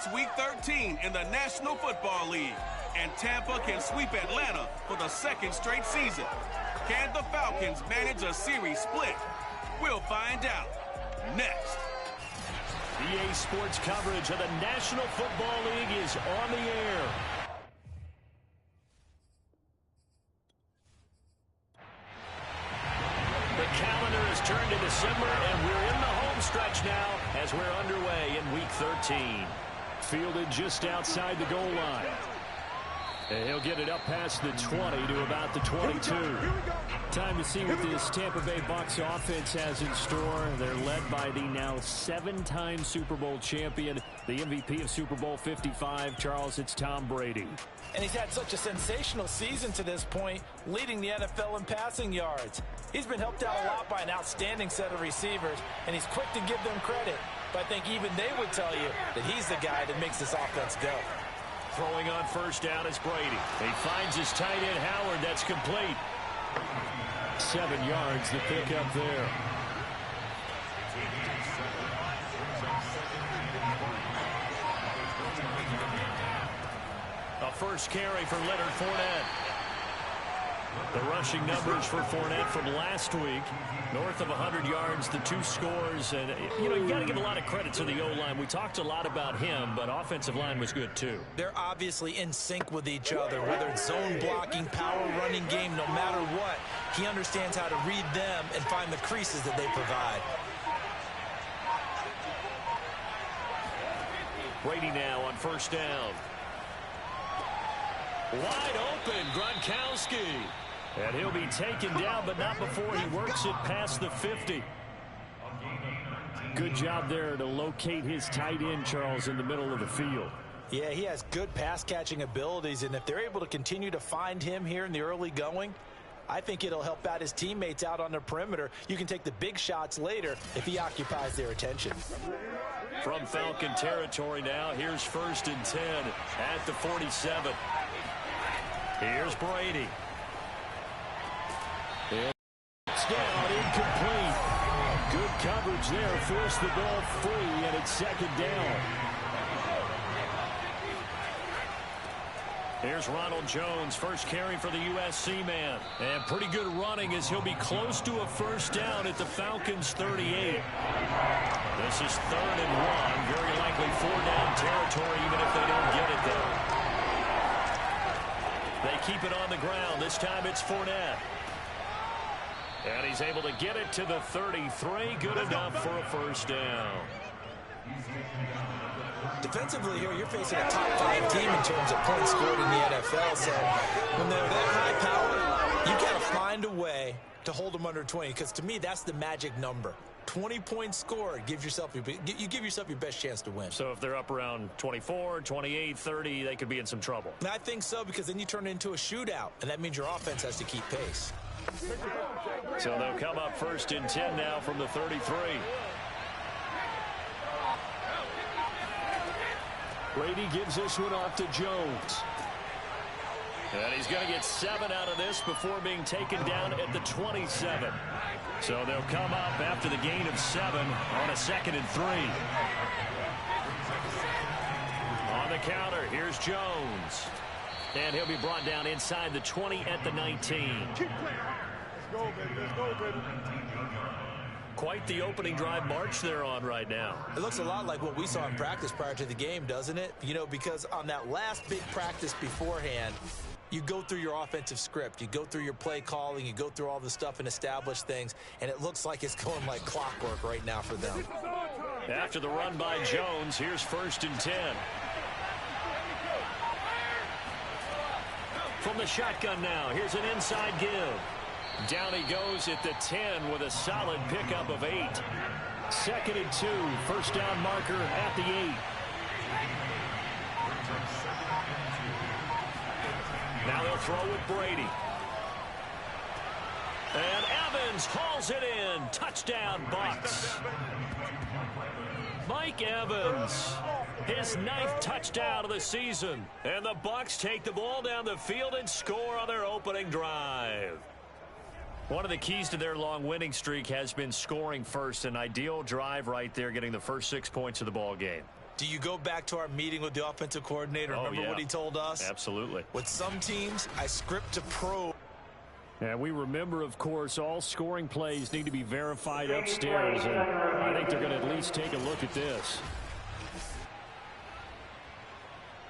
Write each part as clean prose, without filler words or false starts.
It's Week 13 in the National Football League, and Tampa can sweep Atlanta for the second straight season. Can the Falcons manage a series split? We'll find out next. EA Sports coverage of the National Football League is on the air. The calendar has turned to December, and we're in the home stretch now as we're underway in Week 13. Fielded just outside the goal line. And he'll get it up past the 20 to about the 22. Time to see what this Tampa Bay Bucs offense has in store. They're led by the now 7-time Super Bowl champion, the MVP of Super Bowl 55. Charles, it's Tom Brady. And he's had such a sensational season to this point, leading the NFL in passing yards. He's been helped out a lot by an outstanding set of receivers, and he's quick to give them credit. But I think even they would tell you that he's the guy that makes this offense go. Throwing on first down is Brady. He finds his tight end Howard. That's complete. 7 yards the pickup there. A first carry for Leonard Fournette. The rushing numbers for Fournette from last week, north of 100 yards, the 2 scores. And, you got to give a lot of credit to the O-line. We talked a lot about him, but offensive line was good, too. They're obviously in sync with each other, whether it's zone blocking, power running game, no matter what. He understands how to read them and find the creases that they provide. Brady now on first down. Wide open, Gronkowski. And he'll be taken down, but not before he works it past the 50. Good job there to locate his tight end, Charles, in the middle of the field. Yeah, he has good pass-catching abilities, and if they're able to continue to find him here in the early going, I think it'll help out his teammates out on the perimeter. You can take the big shots later if he occupies their attention. From Falcon territory now, here's 1st and 10 at the 47. Here's Brady. It's down, incomplete. Good coverage there, forced the ball free, and it's 2nd down. Here's Ronald Jones, first carry for the USC man. And pretty good running as he'll be close to a first down at the Falcons' 38. This is 3rd and 1, very likely 4-down territory even if they don't get it there. They keep it on the ground. This time it's Fournette. And he's able to get it to the 33. Good enough for a first down. Defensively here, you're facing a top 5 team in terms of points scored in the NFL. So when they're that high power, you got to find a way to hold them under 20. Because to me, that's the magic number. 20 points scored, you give yourself your best chance to win. So if they're up around 24, 28, 30, they could be in some trouble. And I think so, because then you turn it into a shootout, and that means your offense has to keep pace. So they'll come up 1st and 10 now from the 33. Brady gives this one off to Jones. And he's going to get 7 out of this before being taken down at the 27. So they'll come up after the gain of 7 on a 2nd and 3. On the counter, here's Jones. And he'll be brought down inside the 20 at the 19. Let's go, baby. Let's go, baby. Quite the opening drive march they're on right now. It looks a lot like what we saw in practice prior to the game, doesn't it? Because on that last big practice beforehand, you go through your offensive script. You go through your play calling. You go through all the stuff and establish things. And it looks like it's going like clockwork right now for them. After the run by Jones, here's 1st and 10. From the shotgun now, here's an inside give. Down he goes at the 10 with a solid pickup of 8. 2nd and 2, first down marker at the 8. Now they'll throw with Brady. And Evans hauls it in. Touchdown, Bucs. Mike Evans, his 9th touchdown of the season. And the Bucs take the ball down the field and score on their opening drive. One of the keys to their long winning streak has been scoring first. An ideal drive right there, getting the first 6 points of the ball game. Do you go back to our meeting with the offensive coordinator? Remember what he told us? Absolutely. With some teams, I script to probe. And we remember, of course, all scoring plays need to be verified upstairs, and I think they're going to at least take a look at this.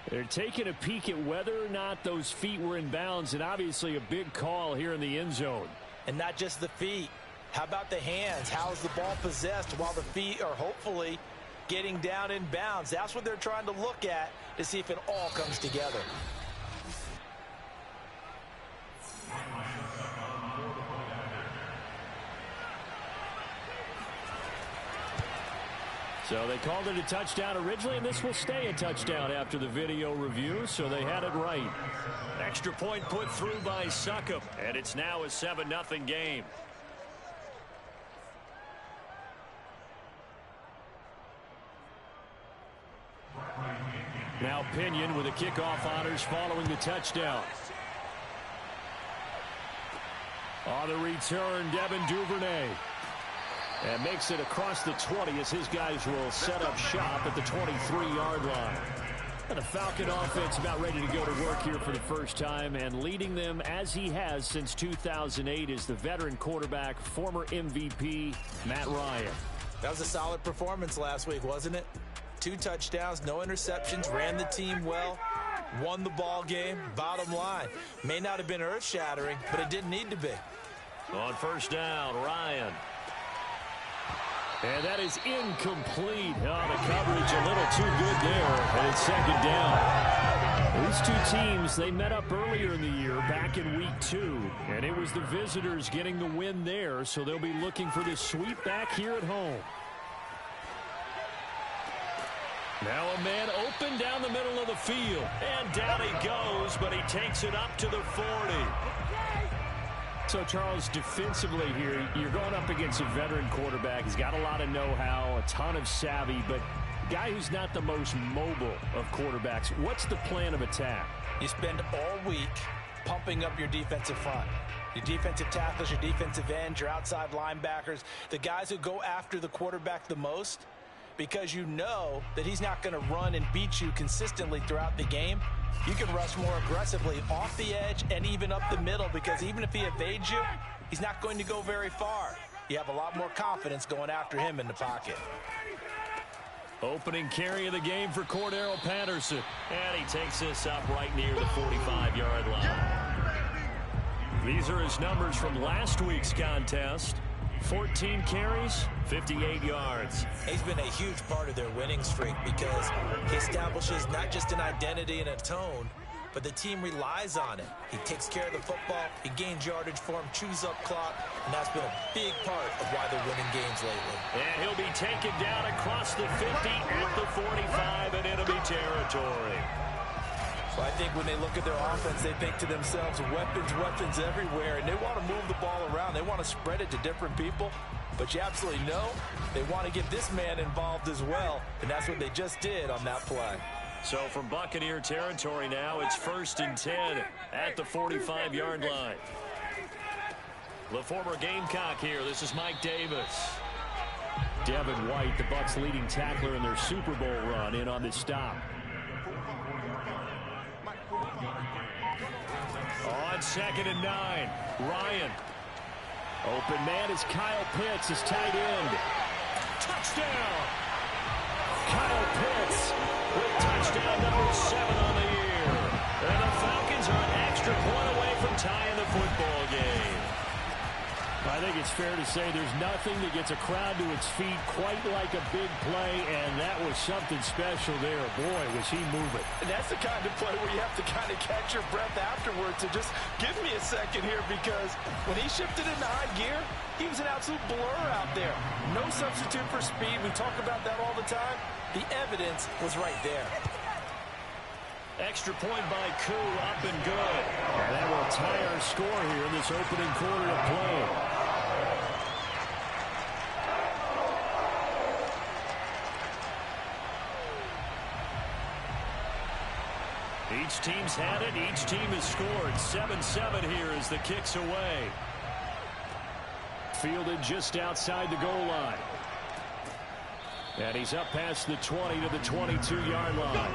They're taking a peek at whether or not those feet were in bounds, and obviously a big call here in the end zone. And not just the feet. How about the hands? How's the ball possessed while the feet are hopefully getting down in bounds? That's what they're trying to look at to see if it all comes together. So they called it a touchdown originally, and this will stay a touchdown after the video review, so they had it right. Extra point put through by Succop, and it's now a 7-0 game. Now Pinion with the kickoff honors following the touchdown. On the return, Devin Duvernay. And makes it across the 20 as his guys will set up shop at the 23-yard line. And the Falcon offense about ready to go to work here for the first time, and leading them as he has since 2008 is the veteran quarterback, former MVP, Matt Ryan. That was a solid performance last week, wasn't it? 2 touchdowns, no interceptions, ran the team well, won the ball game. Bottom line, may not have been earth-shattering, but it didn't need to be. On first down, Ryan. And that is incomplete. Oh, the coverage a little too good there, and it's second down. These two teams, they met up earlier in the year, back in week 2, and it was the visitors getting the win there, so they'll be looking for this sweep back here at home. Now a man open down the middle of the field, and down he goes, but he takes it up to the 40. So, Charles, defensively here, you're going up against a veteran quarterback. He's got a lot of know-how, a ton of savvy, but a guy who's not the most mobile of quarterbacks. What's the plan of attack? You spend all week pumping up your defensive front. Your defensive tackles, your defensive ends, your outside linebackers, the guys who go after the quarterback the most, because you know that he's not going to run and beat you consistently throughout the game. You can rush more aggressively off the edge and even up the middle, because even if he evades you, he's not going to go very far. You have a lot more confidence going after him in the pocket. Opening carry of the game for Cordero Patterson. And he takes this up right near the 45-yard line. These are his numbers from last week's contest. 14 carries, 58 yards. He's been a huge part of their winning streak because he establishes not just an identity and a tone, but the team relies on it. He takes care of the football, he gains yardage for him, chews up clock, and that's been a big part of why they're winning games lately. And he'll be taken down across the 50 at the 45 in enemy territory. So I think when they look at their offense, they think to themselves, weapons everywhere, and they want to move the ball around. They want to spread it to different people, but you absolutely know they want to get this man involved as well, and that's what they just did on that play. So from Buccaneer territory now, it's 1st and 10 at the 45-yard line. The former Gamecock here. This is Mike Davis. Devin White, the Bucs' leading tackler in their Super Bowl run, in on this stop. On 2nd and 9, Ryan. Open man is Kyle Pitts, his tight end. Touchdown! Kyle Pitts with touchdown number 7 on the year. And the Falcons are an extra point away from tying the football game. I think it's fair to say there's nothing that gets a crowd to its feet quite like a big play, and that was something special there. Boy, was he moving. And that's the kind of play where you have to kind of catch your breath afterwards and just give me a second here, because when he shifted into high gear, he was an absolute blur out there. No substitute for speed. We talk about that all the time. The evidence was right there. Extra point by Koo, up and good. And that will tie our score here in this opening quarter of play. Each team's had it. Each team has scored. 7-7 here as the kick's away. Fielded just outside the goal line. And he's up past the 20 to the 22-yard line.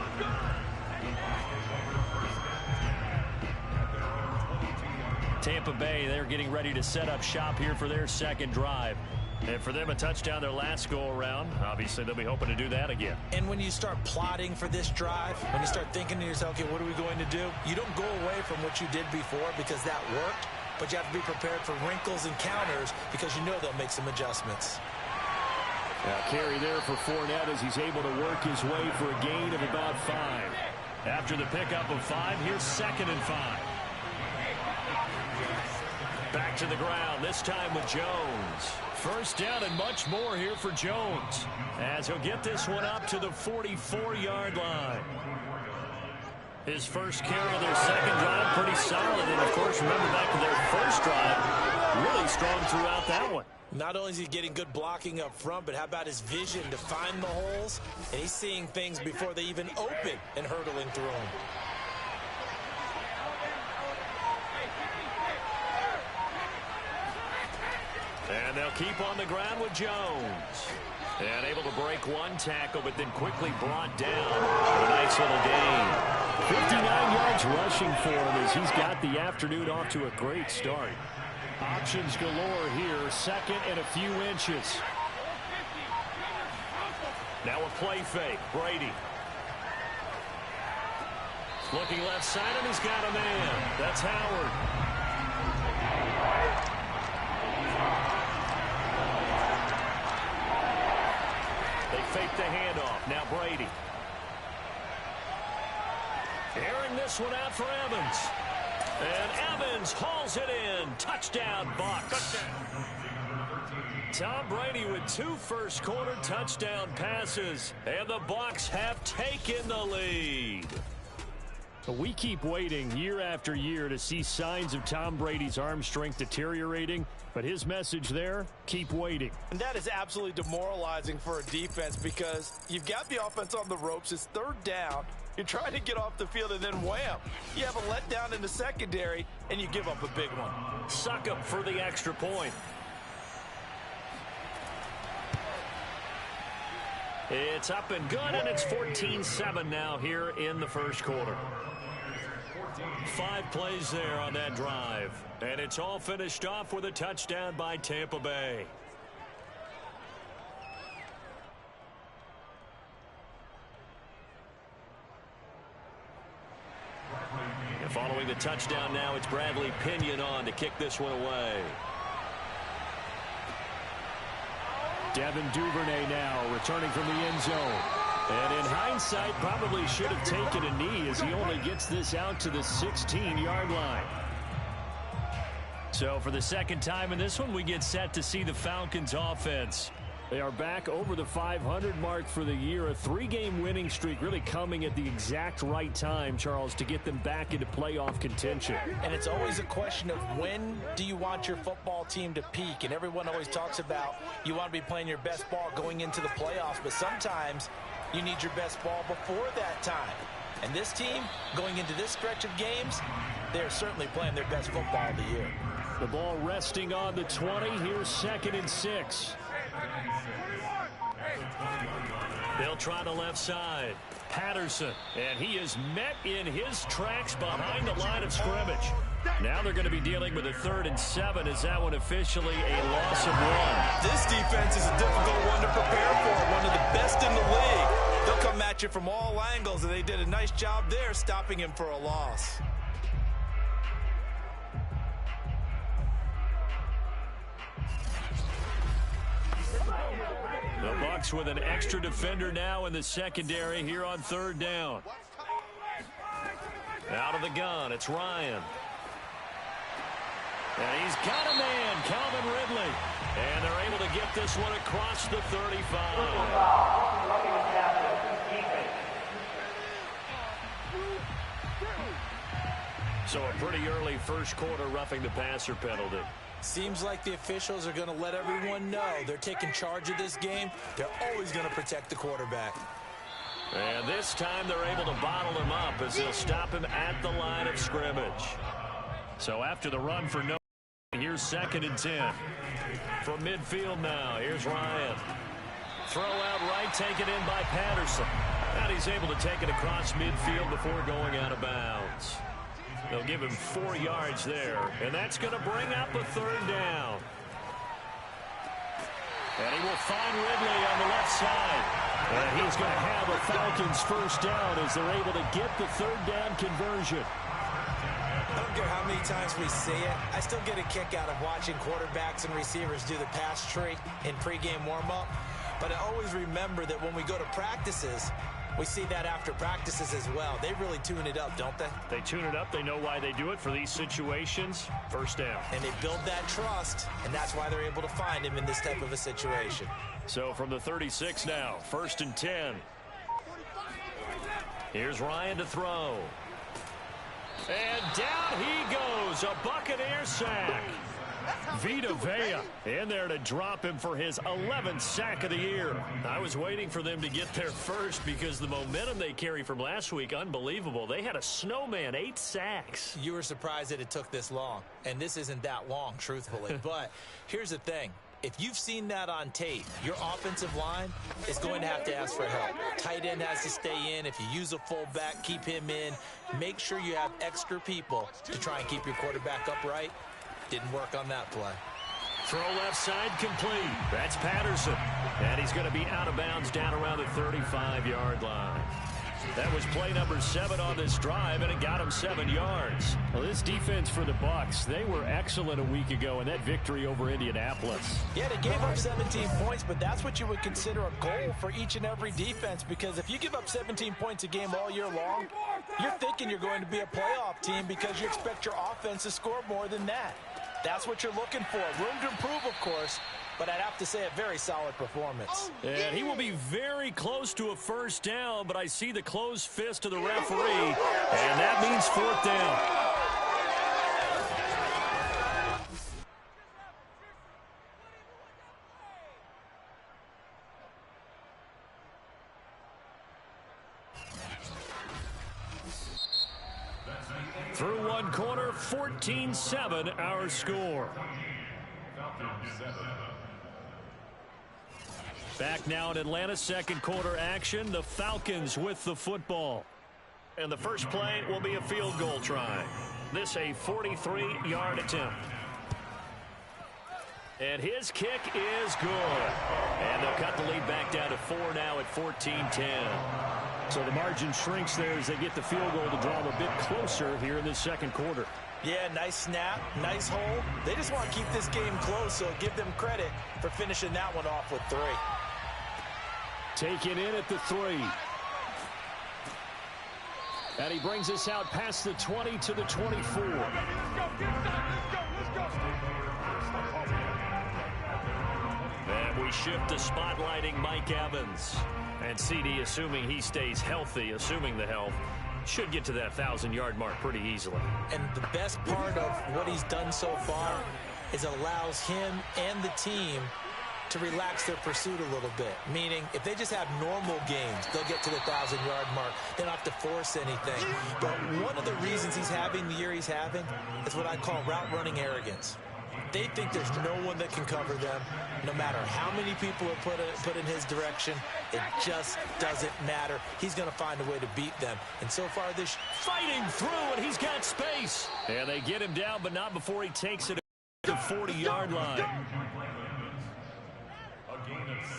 Tampa Bay, they're getting ready to set up shop here for their second drive. And for them, a touchdown their last go-around. Obviously, they'll be hoping to do that again. And when you start plotting for this drive, when you start thinking to yourself, okay, what are we going to do? You don't go away from what you did before because that worked, but you have to be prepared for wrinkles and counters because you know they'll make some adjustments. Now carry there for Fournette as he's able to work his way for a gain of about 5. After the pickup of 5, here's 2nd and 5. Back to the ground, this time with Jones. First down and much more here for Jones, as he'll get this one up to the 44-yard line. His first carry of their second drive, pretty solid. And, of course, remember back to their first drive, really strong throughout that one. Not only is he getting good blocking up front, but how about his vision to find the holes? And he's seeing things before they even open and hurtling through them. And they'll keep on the ground with Jones. And able to break one tackle, but then quickly brought down. A nice little gain. 59 yards rushing for him as he's got the afternoon off to a great start. Options galore here. Second and a few inches. Now a play fake. Brady. Looking left side, and he's got a man. That's Howard. Fake the handoff. Now Brady. Airing this one out for Evans. And Evans hauls it in. Touchdown, Bucs. Tom Brady with 2 first-quarter touchdown passes. And the Bucs have taken the lead. We keep waiting year after year to see signs of Tom Brady's arm strength deteriorating. But his message there, keep waiting. And that is absolutely demoralizing for a defense because you've got the offense on the ropes. It's 3rd down. You're trying to get off the field, and then wham, you have a letdown in the secondary, and you give up a big one. Suck up for the extra point. It's up and good, and it's 14-7 now here in the first quarter. 5 plays there on that drive. And it's all finished off with a touchdown by Tampa Bay. And following the touchdown now, it's Bradley Pinion on to kick this one away. Devin Duvernay now returning from the end zone. And in hindsight, probably should have taken a knee as he only gets this out to the 16-yard line. So for the second time in this one, we get set to see the Falcons offense. They are back over the 500 mark for the year. A 3-game winning streak really coming at the exact right time, Charles, to get them back into playoff contention. And it's always a question of when do you want your football team to peak? And everyone always talks about you want to be playing your best ball going into the playoffs, but sometimes you need your best ball before that time. And this team, going into this stretch of games, they're certainly playing their best football of the year. The ball resting on the 20. Here's 2nd and 6. They'll try the left side. Patterson, and he is met in his tracks behind the line of scrimmage. Now they're going to be dealing with a 3rd and 7. Is that one officially a loss of 1? This defense is a difficult one to prepare for, one of the best in the league. They'll come at you from all angles, and they did a nice job there stopping him for a loss. The Bucs with an extra defender now in the secondary here on 3rd down. Out of the gun, it's Ryan. And he's got a man, Calvin Ridley. And they're able to get this one across the 35. So a pretty early first quarter roughing the passer penalty. Seems like the officials are going to let everyone know they're taking charge of this game. They're always going to protect the quarterback. And this time they're able to bottle him up as they'll stop him at the line of scrimmage. So after the run for no, here's 2nd and 10. From midfield now, here's Ryan. Throw out right, taken in by Patterson. And he's able to take it across midfield before going out of bounds. They'll give him 4 yards there, and that's going to bring up a 3rd down. And he will find Ridley on the left side. And he's going to have a Falcons 1st down as they're able to get the 3rd down conversion. I don't care how many times we see it. I still get a kick out of watching quarterbacks and receivers do the pass tree in pregame warm-up. But I always remember that when we go to practices, we see that after practices as well. They really tune it up, don't they? They tune it up. They know why they do it for these situations. 1st down. And they build that trust, and that's why they're able to find him in this type of a situation. So from the 36 now, 1st and 10. Here's Ryan to throw. And down he goes. A Buccaneer sack. Vita Vea in there to drop him for his 11th sack of the year. I was waiting for them to get there first because the momentum they carry from last week, unbelievable. They had a snowman, 8 sacks. You were surprised that it took this long, and this isn't that long, truthfully. But here's the thing. If you've seen that on tape, your offensive line is going to have to ask for help. Tight end has to stay in. If you use a fullback, keep him in. Make sure you have extra people to try and keep your quarterback upright. Didn't work on that play. Throw left side complete. That's Patterson. And he's going to be out of bounds down around the 35-yard line. That was play number 7 on this drive, and it got him 7 yards. Well, this defense for the Bucs, they were excellent a week ago in that victory over Indianapolis. Yeah, they gave up 17 points, but that's what you would consider a goal for each and every defense, because if you give up 17 points a game all year long, you're thinking you're going to be a playoff team because you expect your offense to score more than that. That's what you're looking for. Room to improve, of course, but I'd have to say a very solid performance. And he will be very close to a 1st down, but I see the closed fist of the referee, and that means 4th down. Through one quarter, 14-7 our score. Back now in Atlanta, 2nd quarter action. The Falcons with the football. And the first play will be a field goal try. This a 43-yard attempt. And his kick is good. And they'll cut the lead back down to 4 now at 14-10. So the margin shrinks there as they get the field goal to draw them a bit closer here in this 2nd quarter. Yeah, nice snap, nice hole. They just want to keep this game close, so give them credit for finishing that one off with 3. Taken in at the 3. And he brings us out past the 20 to the 24. Let's go. And we shift to spotlighting Mike Evans. And CD, assuming he stays healthy, assuming the health, should get to that 1,000-yard mark pretty easily. And the best part of what he's done so far is it allows him and the team to relax their pursuit a little bit. Meaning, if they just have normal games, they'll get to the 1,000-yard mark. They don't have to force anything. But one of the reasons he's having the year he's having is what I call route-running arrogance. They think there's no one that can cover them. No matter how many people are put in his direction, it just doesn't matter. He's going to find a way to beat them. And so far this fighting through, and he's got space. And they get him down, but not before he takes it to the 40-yard line.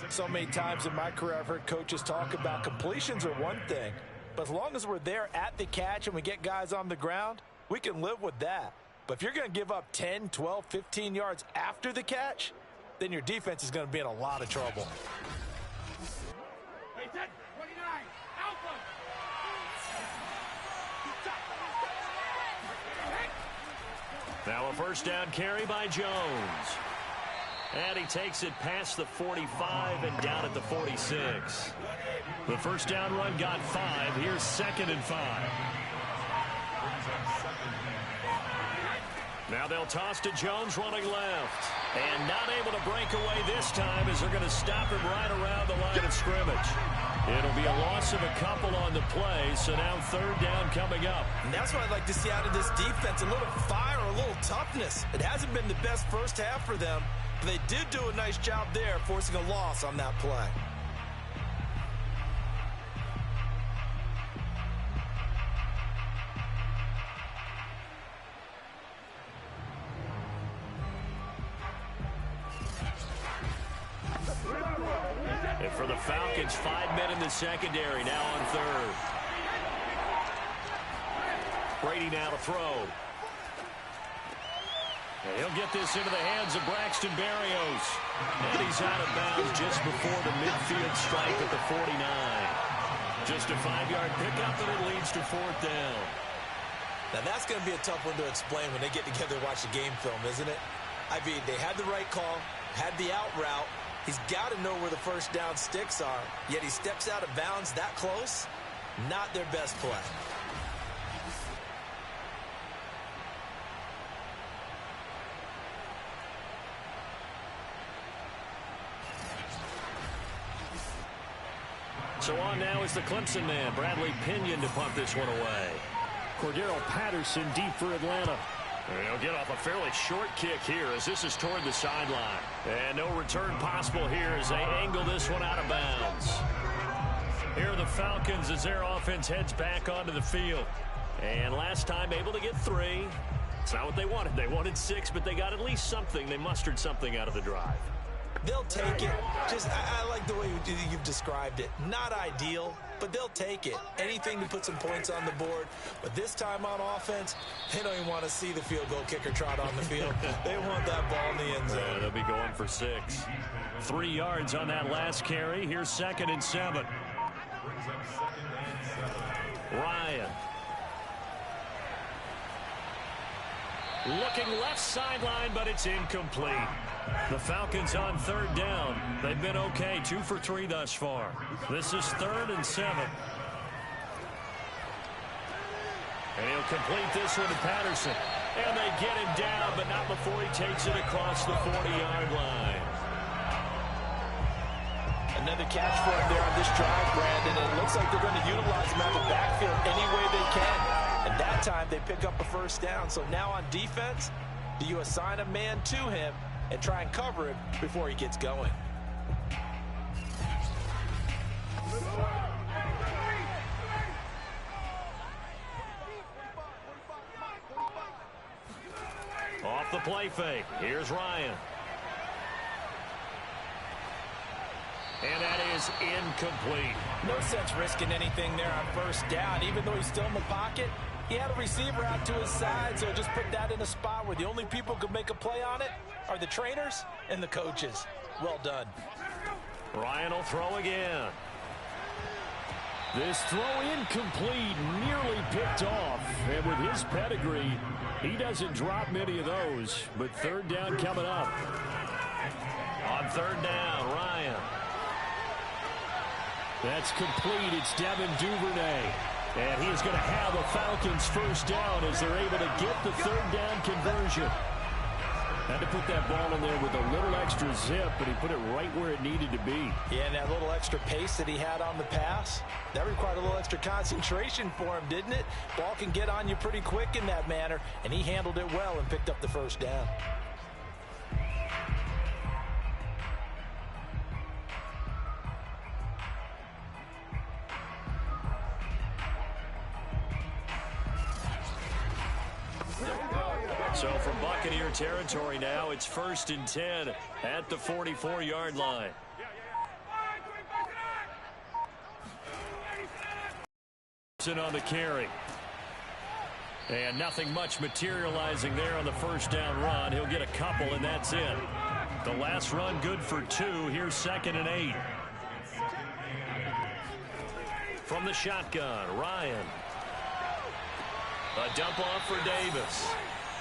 So many times in my career I've heard coaches talk about completions are one thing, but as long as we're there at the catch and we get guys on the ground, we can live with that. But if you're going to give up 10, 12, 15 yards after the catch, then your defense is going to be in a lot of trouble. Now a 1st down carry by Jones. And he takes it past the 45 and down at the 46. The 1st down run got 5. Here's 2nd and 5. Now they'll toss to Jones running left. And not able to break away this time as they're going to stop him right around the line of scrimmage. It'll be a loss of a couple on the play, so now 3rd down coming up. And that's what I'd like to see out of this defense, a little fire, a little toughness. It hasn't been the best first half for them, but they did do a nice job there forcing a loss on that play. Falcons 5 men in the secondary now on third. Brady now to throw. And he'll get this into the hands of Braxton Berrios. And he's out of bounds just before the midfield stripe at the 49. Just a 5-yard pickup, and it leads to fourth down. Now, that's going to be a tough one to explain when they get together and watch the game film, isn't it? I mean, they had the right call, had the out route. He's got to know where the first down sticks are, yet he steps out of bounds that close. Not their best play. So on now is the Clemson man, Bradley Pinion, to punt this one away. Cordero Patterson deep for Atlanta. He'll get off a fairly short kick here as this is toward the sideline. And no return possible here as they angle this one out of bounds. Here are the Falcons as their offense heads back onto the field. And last time able to get 3. It's not what they wanted. They wanted 6, but they got at least something. They mustered something out of the drive. They'll take it. I like the way you've described it. Not ideal, but they'll take it. Anything to put some points on the board. But this time on offense, they don't even want to see the field goal kicker trot on the field. They want that ball in the end zone. Yeah, they'll be going for 6. 3 yards on that last carry. Here's 2nd and 7. Ryan. Looking left sideline, but it's incomplete. The Falcons on 3rd down. They've been okay, 2 for 3 thus far. This is 3rd and 7. And he'll complete this one to Patterson. And they get him down, but not before he takes it across the 40-yard line. Another catch for him there on this drive, Brandon. And it looks like they're going to utilize him out of the backfield any way they can. And that time they pick up a first down. So now on defense, do you assign a man to him and try and cover him before he gets going? Off the play fake. Here's Ryan. And that is incomplete. No sense risking anything there on first down. Even though he's still in the pocket, he had a receiver out to his side, so just put that in a spot where the only people who can make a play on it are the trainers and the coaches. Well done. Ryan will throw again. This throw incomplete, nearly picked off. And with his pedigree, he doesn't drop many of those. But 3rd down coming up. On 3rd down, Ryan. That's complete. It's Devin Duvernay. And he is going to have a Falcons first down as they're able to get the 3rd down conversion. Had to put that ball in there with a little extra zip, but he put it right where it needed to be. Yeah, and that little extra pace that he had on the pass, that required a little extra concentration for him, didn't it? Ball can get on you pretty quick in that manner, and he handled it well and picked up the first down. So from Buccaneer territory now, it's 1st and 10 at the 44-yard line. On the carry. And nothing much materializing there on the first down run. He'll get a couple, and that's it. The last run good for 2. Here's 2nd and 8. From the shotgun, Ryan. A dump off for Davis.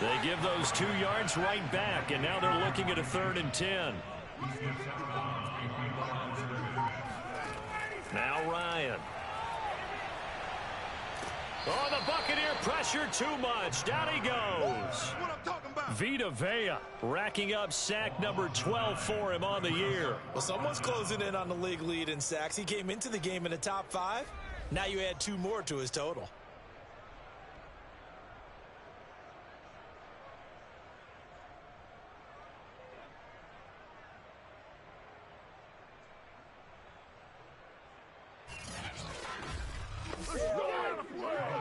They give those 2 yards right back, and now they're looking at a 3rd and 10. Now Ryan. Oh, the Buccaneer pressure too much. Down he goes. Vita Vea racking up sack number 12 for him on the year. Well, someone's closing in on the league lead in sacks. He came into the game in the top 5. Now you add 2 more to his total.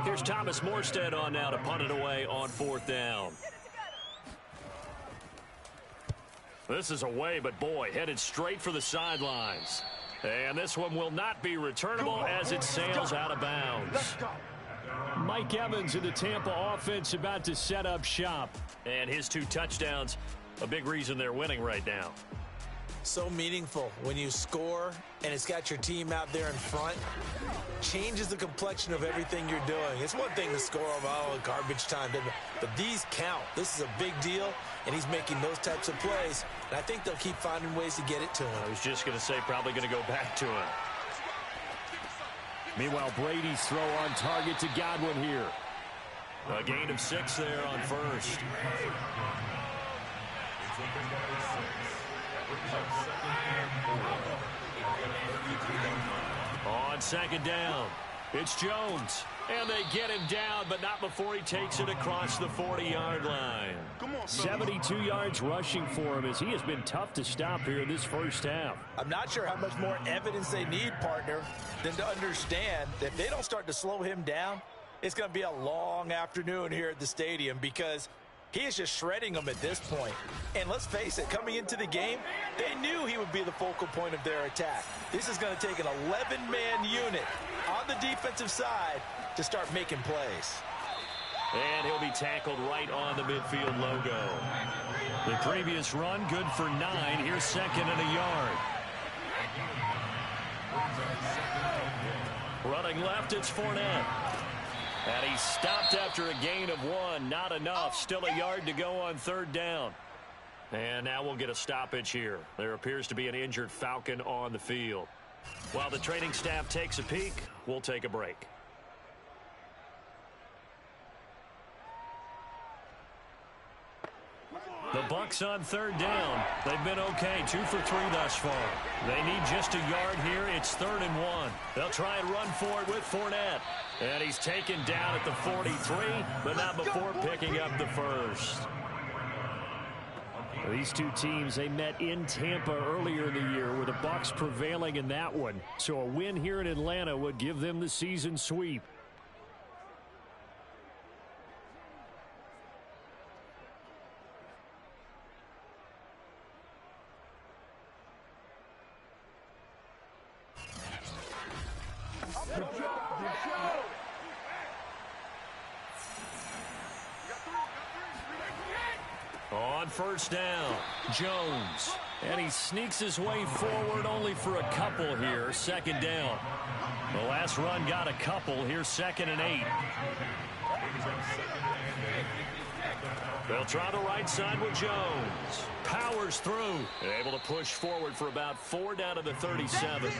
Here's Thomas Morstead on now to punt it away on 4th down. This is away, but boy, headed straight for the sidelines. And this one will not be returnable as it sails out of bounds. Mike Evans in the Tampa offense about to set up shop. And his 2 touchdowns, a big reason they're winning right now. So meaningful when you score and it's got your team out there in front. Changes the complexion of everything you're doing. It's one thing to score on garbage time, but these count. This is a big deal, and he's making those types of plays. And I think they'll keep finding ways to get it to him. I was just going to say probably going to go back to him. Meanwhile, Brady's throw on target to Godwin here. A gain of 6 there on first. On second down, it's Jones. And they get him down, but not before he takes it across the 40-yard line. 72 yards rushing for him as he has been tough to stop here in this first half. I'm not sure how much more evidence they need, partner, than to understand that if they don't start to slow him down, it's going to be a long afternoon here at the stadium because he is just shredding them at this point. And let's face it, coming into the game, they knew he would be the focal point of their attack. This is going to take an 11-man unit on the defensive side to start making plays. And he'll be tackled right on the midfield logo. The previous run, good for 9. Here's second and a yard. Running left, it's Fournette. And he's stopped after a gain of 1. Not enough. Still a yard to go on third down. And now we'll get a stoppage here. There appears to be an injured Falcon on the field. While the training staff takes a peek, we'll take a break. The Bucs on third down. They've been okay, 2 for 3 thus far. They need just a yard here. It's 3rd and 1. They'll try and run for it with Fournette. And he's taken down at the 43, but not before picking up the first. These two teams, they met in Tampa earlier in the year with the Bucs prevailing in that one. So a win here in Atlanta would give them the season sweep. On first down, Jones. And he sneaks his way forward only for a couple here. Second down. The last run got a couple. Here's 2nd and 8. They'll try the right side with Jones. Powers through. Able to push forward for about 4 down to the 37.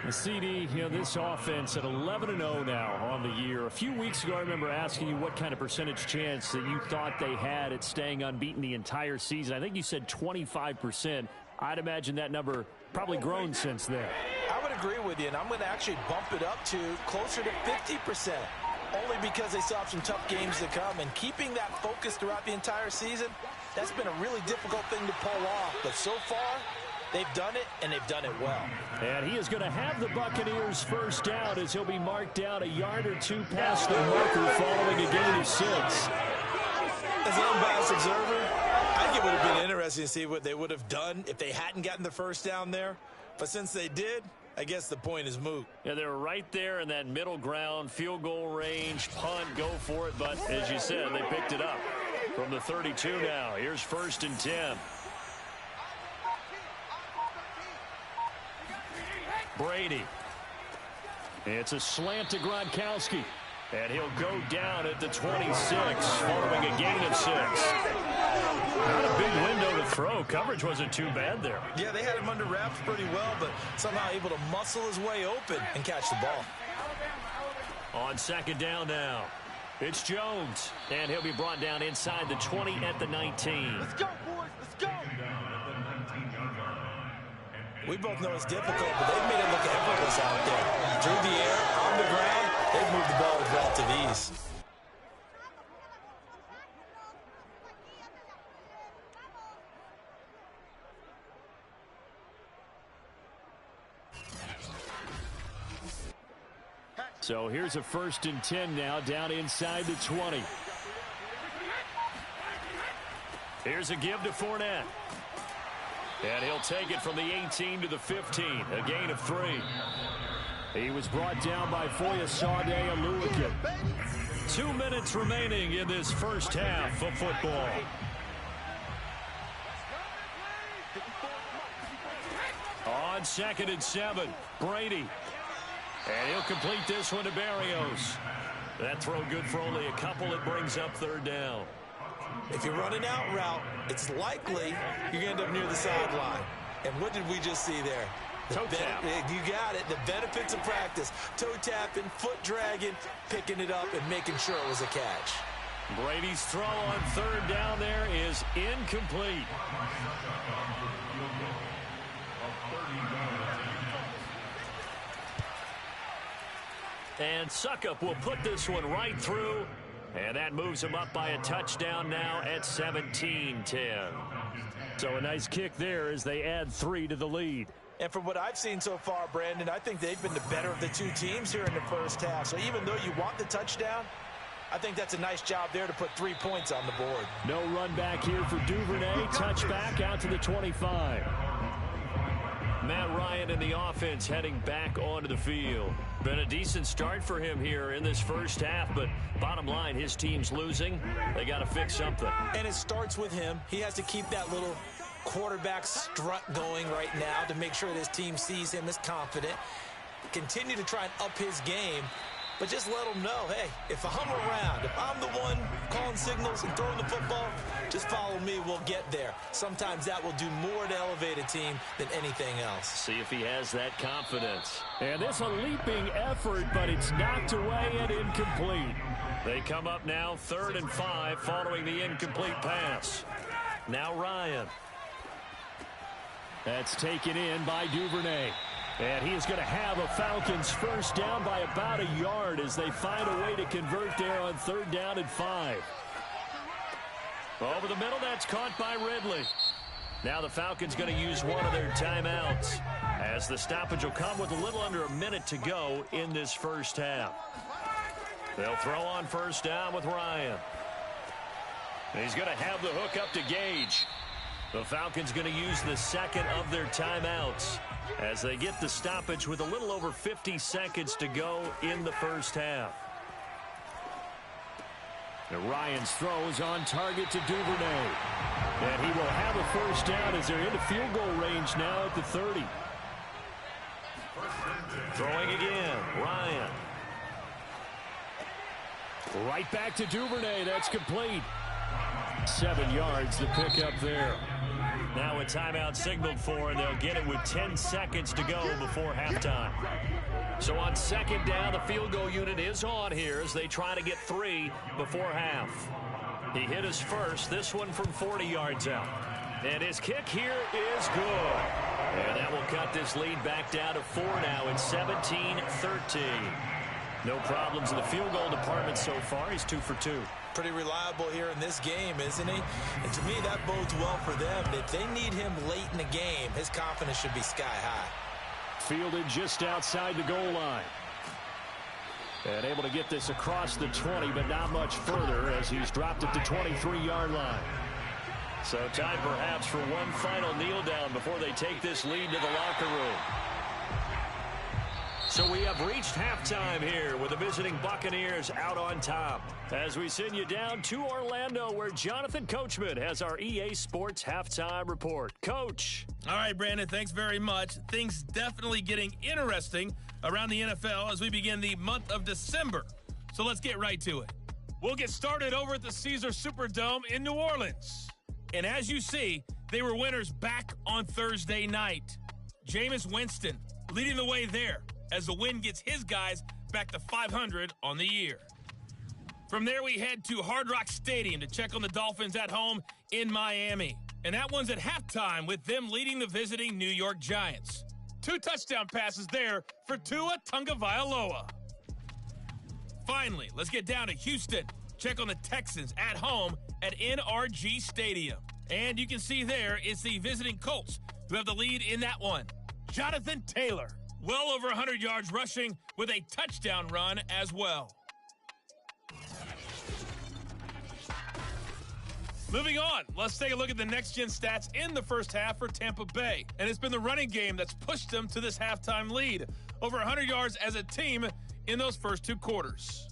The CD, this offense at 11-0 now on the year. A few weeks ago, I remember asking you what kind of percentage chance that you thought they had at staying unbeaten the entire season. I think you said 25%. I'd imagine that number probably grown since then. I would agree with you, and I'm going to actually bump it up to closer to 50%. Only because they still have some tough games to come. And keeping that focus throughout the entire season, that's been a really difficult thing to pull off. But so far, they've done it, and they've done it well. And he is going to have the Buccaneers first down as he'll be marked down a yard or 2 past the marker following a gain of 6. As an unbiased observer, I think it would have been interesting to see what they would have done if they hadn't gotten the first down there. But since they did, I guess the point is moot. Yeah, they were right there in that middle ground, field goal range, punt, go for it. But as you said, they picked it up from the 32 now. Here's 1st and 10. Brady. It's a slant to Gronkowski. And he'll go down at the 26 following a gain of 6. Not a big window to throw. Coverage wasn't too bad there. Yeah, they had him under wraps pretty well, but somehow able to muscle his way open and catch the ball. On second down now, it's Jones. And he'll be brought down inside the 20 at the 19. Let's go, boys. Let's go. We both know it's difficult, but they've made it look effortless out there. Through the air, on the ground, they've moved the ball with relative ease. So here's a 1st and 10 now down inside the 20. Here's a give to Fournette. And he'll take it from the 18 to the 15, a gain of 3. He was brought down by Foyesade Aluakin. 2 minutes remaining in this first half of football. On 2nd and 7, Brady. And he'll complete this one to Berrios. That throw good for only a couple. It brings up 3rd down. If you're running out route, it's likely you're going to end up near the sideline. And what did we just see there? Toe tap. You got it. The benefits of practice. Toe tapping, foot dragging, picking it up, and making sure it was a catch. Brady's throw on 3rd down there is incomplete. And Suckup will put this one right through. And that moves him up by a touchdown now at 17-10. So a nice kick there as they add 3 to the lead. And from what I've seen so far, Brandon, I think they've been the better of the two teams here in the first half. So even though you want the touchdown, I think that's a nice job there to put 3 points on the board. No run back here for Duvernay. Touchback out to the 25. Matt Ryan in the offense heading back onto the field. Been a decent start for him here in this first half, but bottom line, his team's losing. They got to fix something. And it starts with him. He has to keep that little quarterback strut going right now to make sure that his team sees him as confident. Continue to try and up his game, but just let him know, hey, if I'm around, if I'm the one calling signals and throwing the football, just follow me, we'll get there. Sometimes that will do more to elevate a team than anything else. See if he has that confidence. And this a leaping effort, but it's knocked away and incomplete. They come up now 3rd and 5 following the incomplete pass. Now Ryan. That's taken in by Duvernay. And he is going to have a Falcons first down by about a yard as they find a way to convert there on 3rd down and 5. Over the middle, that's caught by Ridley. Now the Falcons going to use one of their timeouts as the stoppage will come with a little under a minute to go in this first half. They'll throw on first down with Ryan. And he's going to have the hook up to Gage. The Falcons going to use the second of their timeouts as they get the stoppage with a little over 50 seconds to go in the first half. And Ryan's throw is on target to Duvernay. And he will have a first down as they're into field goal range now at the 30. Throwing again, Ryan. Right back to Duvernay. That's complete. 7 yards to pick up there. Now a timeout signaled for, and they'll get it with 10 seconds to go before halftime. So on 2nd down, the field goal unit is on here as they try to get 3 before half. He hit his first, this one from 40 yards out. And his kick here is good. And that will cut this lead back down to 4 now at 17-13. No problems in the field goal department so far. He's 2 for 2. Pretty reliable here in this game, isn't he? And to me, that bodes well for them. If they need him late in the game, his confidence should be sky high. Fielded just outside the goal line. And able to get this across the 20, but not much further as he's dropped at the 23-yard line. So time perhaps for one final kneel down before they take this lead to the locker room. So we have reached halftime here with the visiting Buccaneers out on top. As we send you down to Orlando where Jonathan Coachman has our EA Sports halftime report. Coach. All right, Brandon, thanks very much. Things definitely getting interesting around the NFL as we begin the month of December. So let's get right to it. We'll get started over at the Caesars Superdome in New Orleans. And as you see, they were winners back on Thursday night. Jameis Winston leading the way there as the win gets his guys back to 500 on the year. From there, we head to Hard Rock Stadium to check on the Dolphins at home in Miami. And that one's at halftime with them leading the visiting New York Giants. 2 touchdown passes there for Tua Tagovailoa. Finally, let's get down to Houston. Check on the Texans at home at NRG Stadium. And you can see there it's the visiting Colts who have the lead in that one. Jonathan Taylor, well over 100 yards rushing with a touchdown run as well. Moving on, let's take a look at the next-gen stats in the first half for Tampa Bay. And it's been the running game that's pushed them to this halftime lead. Over 100 yards as a team in those first 2 quarters.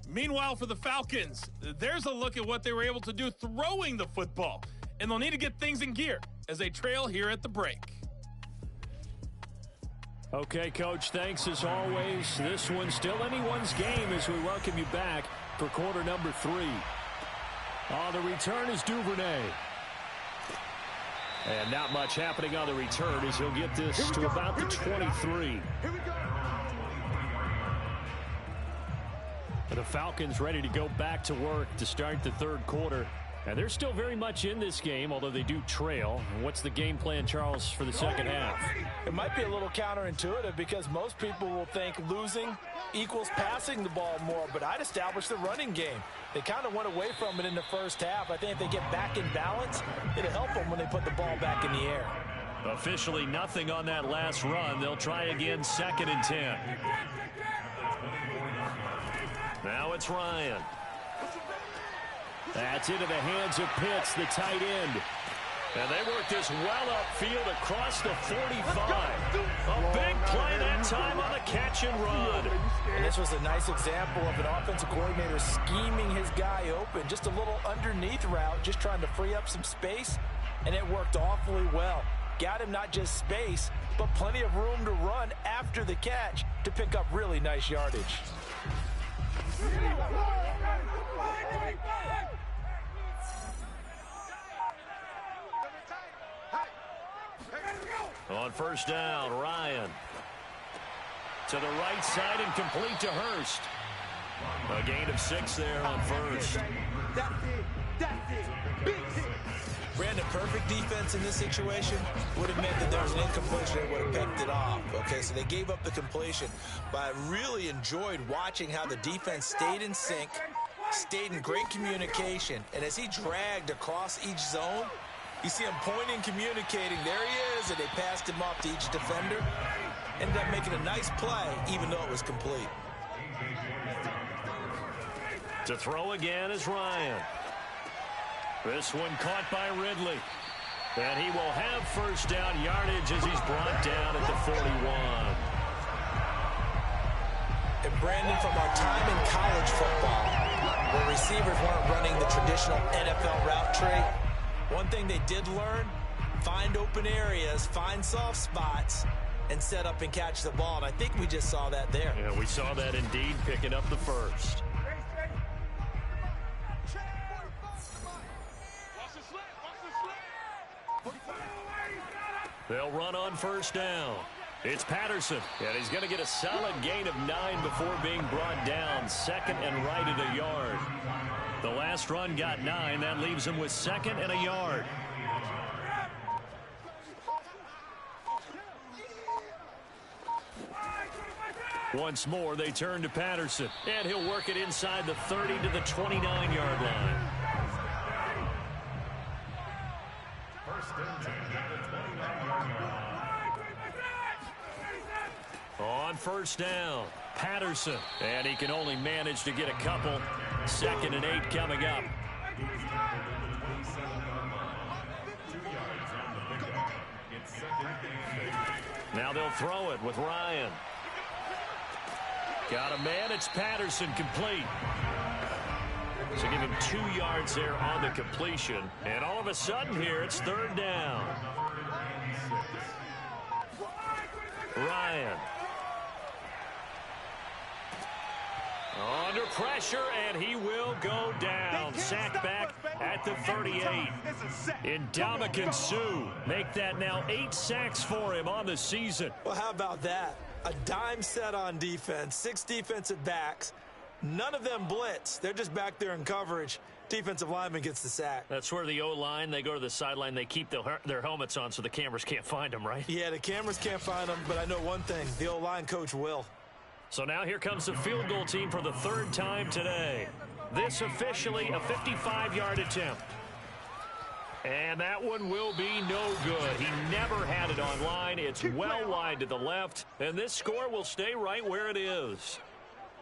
Meanwhile, for the Falcons, there's a look at what they were able to do throwing the football. And they'll need to get things in gear as they trail here at the break. Okay, Coach, thanks as always. This one's still anyone's game as we welcome you back for quarter number 3. On the return is Duvernay. And not much happening on the return as he'll get this to about the 23. The Falcons ready to go back to work to start the third quarter. And they're still very much in this game, although they do trail. What's the game plan, Charles, for the second half? It might be a little counterintuitive because most people will think losing equals passing the ball more, but I'd establish the running game. They kind of went away from it in the first half. I think if they get back in balance, it'll help them when they put the ball back in the air. Officially nothing on that last run. They'll try again, 2nd and 10. Now it's Ryan. That's into the hands of Pitts, the tight end. And they work this well upfield across the 45. A big play that time on the catch and run. And this was a nice example of an offensive coordinator scheming his guy open. Just a little underneath route, just trying to free up some space. And it worked awfully well. Got him not just space, but plenty of room to run after the catch to pick up really nice yardage. On first down, Ryan. To the right side and complete to Hurst. A gain of 6 there on first. Brandon, perfect defense in this situation would have meant that there was an incompletion that would have picked it off. Okay, so they gave up the completion. But I really enjoyed watching how the defense stayed in sync, stayed in great communication, and as he dragged across each zone, you see him pointing, communicating. There he is, and they passed him off to each defender. Ended up making a nice play, even though it was complete. To throw again is Ryan. This one caught by Ridley. And he will have first down yardage as he's brought down at the 41. And Brandon, from our time in college football, where receivers weren't running the traditional NFL route tree, one thing they did learn, find open areas, find soft spots, and set up and catch the ball. And I think we just saw that there. Yeah, we saw that indeed, picking up the first. They'll run on first down. It's Patterson, and he's going to get a solid gain of 9 before being brought down. 2nd and right at a yard. The last run got 9. That leaves him with 2nd and a yard. Once more, they turn to Patterson, and he'll work it inside the 30 to the 29-yard line. On first down, Patterson, and he can only manage to get a couple. 2nd and 8 coming up. Now they'll throw it with Ryan. Got a man, it's Patterson, complete. So give him 2 yards there on the completion. And all of a sudden here, it's 3rd down. Ryan. Under pressure, and he will go down. Sacked back at the 38. Ndamukong Suh make that now 8 sacks for him on the season. Well, how about that? A dime set on defense, 6 defensive backs. None of them blitz. They're just back there in coverage. Defensive lineman gets the sack. That's where the O-line, they go to the sideline, they keep their helmets on so the cameras can't find them, right? Yeah, the cameras can't find them, but I know one thing. The O-line coach will. So now here comes the field goal team for the 3rd time today. This officially a 55-yard attempt. And that one will be no good. He never had it on line. It's well wide to the left. And this score will stay right where it is.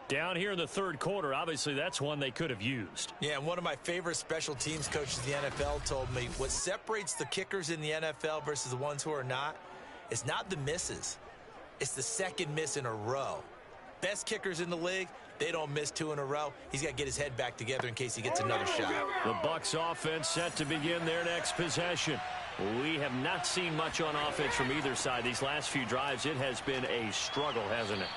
Down here in the third quarter, obviously that's one they could have used. Yeah, and one of my favorite special teams coaches in the NFL told me what separates the kickers in the NFL versus the ones who are not is not the misses. It's the second miss in a row. Best kickers in the league, they don't miss 2 in a row. He's got to get his head back together in case he gets another shot. The Bucs offense set to begin their next possession. We have not seen much on offense from either side. These last few drives, it has been a struggle, hasn't it?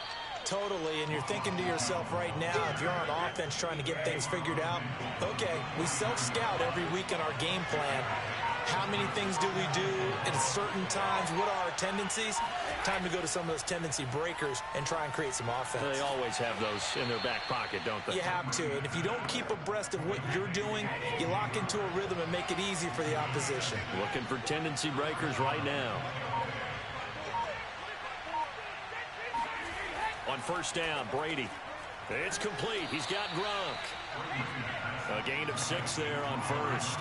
Totally, and you're thinking to yourself right now, if you're on offense trying to get things figured out, okay, we self-scout every week in our game plan. How many things do we do at certain times? What are our tendencies? Time to go to some of those tendency breakers and try and create some offense. They always have those in their back pocket, don't they? You have to, and if you don't keep abreast of what you're doing, you lock into a rhythm and make it easy for the opposition. Looking for tendency breakers right now. On first down, Brady. It's complete. He's got Gronk. A gain of 6 there on first.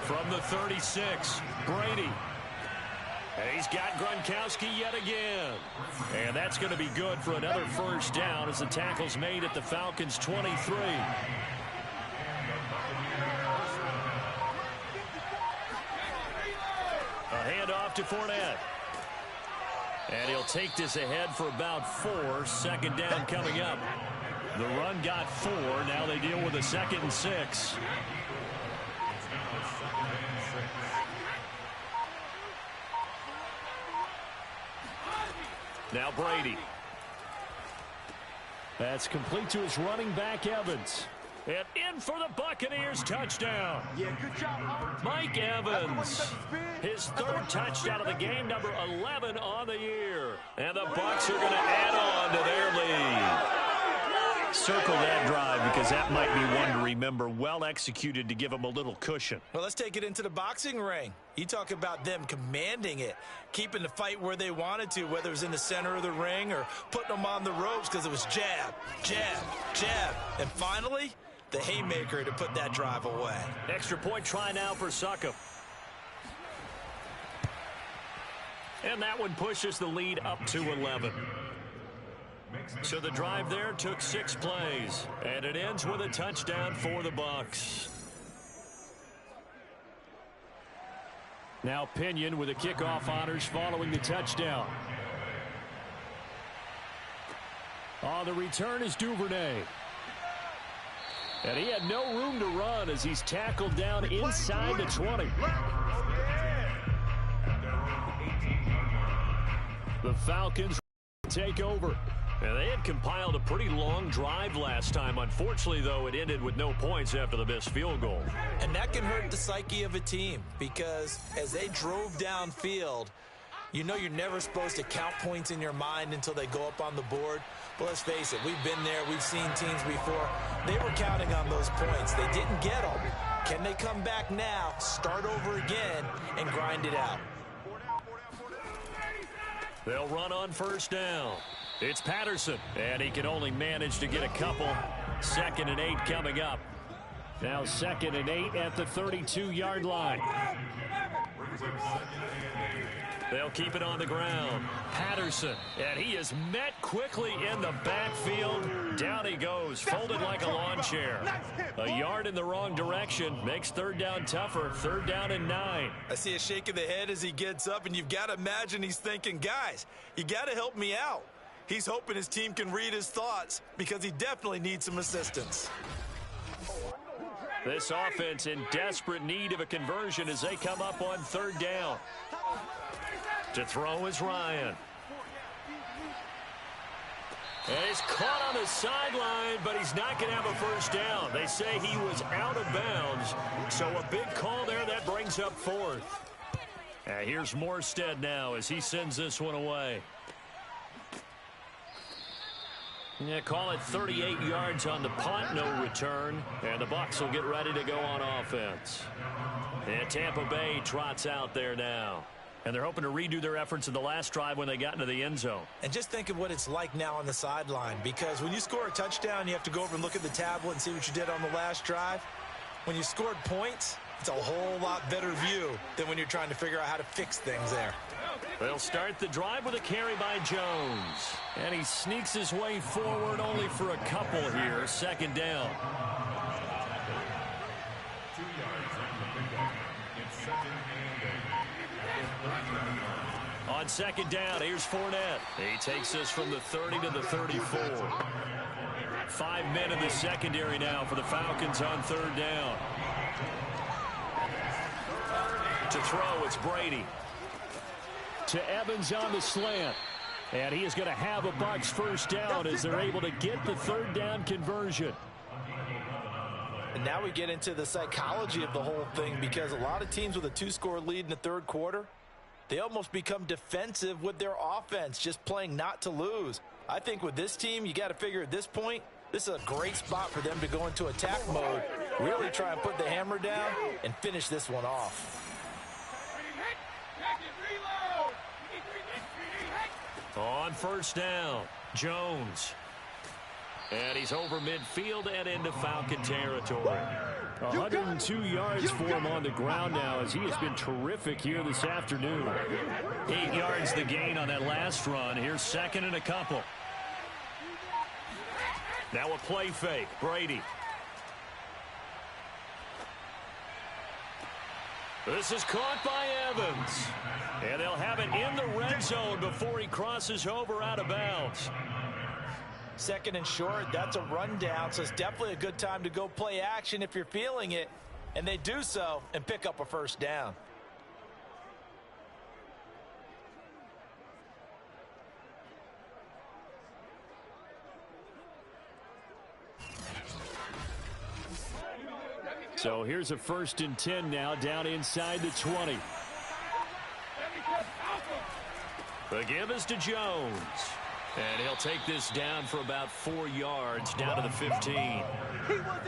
From the 36, Brady. And he's got Gronkowski yet again. And that's going to be good for another first down as the tackle's made at the Falcons' 23. A handoff to Fournette. And he'll take this ahead for about 4. Second down coming up. The run got 4. Now they deal with a 2nd and 6. Now Brady. That's complete to his running back, Evans. And in for the Buccaneers, touchdown. Yeah, good job. Mike Evans, his 3rd touchdown of the game, number 11 on the year. And the Bucs are going to add on to their lead. Circle that drive because that might be one to remember. Well executed to give them a little cushion. Well, let's take it into the boxing ring. You talk about them commanding it, keeping the fight where they wanted to, whether it was in the center of the ring or putting them on the ropes because it was jab, jab, jab. And finally, the haymaker to put that drive away. Extra point try now for Succop. And that one pushes the lead up to 11. So the drive there took 6 plays, and it ends with a touchdown for the Bucs. Now Pinion with the kickoff honors following the touchdown. On the return is Duvernay. And he had no room to run as he's tackled down inside the 20. The Falcons take over. And they had compiled a pretty long drive last time. Unfortunately, though, it ended with no points after the missed field goal. And that can hurt the psyche of a team because as they drove downfield, you know you're never supposed to count points in your mind until they go up on the board. But let's face it, we've been there. We've seen teams before. They were counting on those points. They didn't get them. Can they come back now, start over again, and grind it out? They'll run on first down. It's Patterson, and he can only manage to get a couple. 2nd and 8 coming up. Now 2nd and 8 at the 32-yard line. They'll keep it on the ground. Patterson, and he is met quickly in the backfield. Down he goes, folded like a lawn chair. A yard in the wrong direction makes 3rd down tougher. 3rd down and 9. I see a shake of the head as he gets up, and you've got to imagine he's thinking, guys, you got to help me out. He's hoping his team can read his thoughts because he definitely needs some assistance. This offense in desperate need of a conversion as they come up on 3rd down. To throw is Ryan. And he's caught on the sideline, but he's not going to have a first down. They say he was out of bounds, so a big call there that brings up 4th. And here's Morstead now as he sends this one away. Yeah, call it 38 yards on the punt, no return. And the Bucs will get ready to go on offense. And Tampa Bay trots out there now. And they're hoping to redo their efforts in the last drive when they got into the end zone. And just think of what it's like now on the sideline, because when you score a touchdown, you have to go over and look at the tablet and see what you did on the last drive. When you scored points, it's a whole lot better view than when you're trying to figure out how to fix things there. They'll start the drive with a carry by Jones. And he sneaks his way forward only for a couple here. Second down. On second down, here's Fournette. He takes us from the 30 to the 34. 5 men in the secondary now for the Falcons on third down. To throw, it's Brady. To Evans on the slant. And he is going to have a Bucs first down as they're able to get the third down conversion. And now we get into the psychology of the whole thing, because a lot of teams with a 2-score lead in the third quarter, they almost become defensive with their offense, just playing not to lose. I think with this team, you got to figure at this point, this is a great spot for them to go into attack mode, really try and put the hammer down and finish this one off. On first down, Jones. And he's over midfield and into Falcon territory. 102 yards for him on the ground now, as he has been terrific here this afternoon. 8 yards the gain on that last run. Here's second and a couple. Now a play fake. Brady. This is caught by Evans. And they'll have it in the red zone before he crosses over out of bounds. Second and short, that's a rundown, so it's definitely a good time to go play action if you're feeling it. And they do so and pick up a first down. So here's a 1st and 10 now, down inside the 20. The give is to Jones. And he'll take this down for about 4 yards, down to the 15.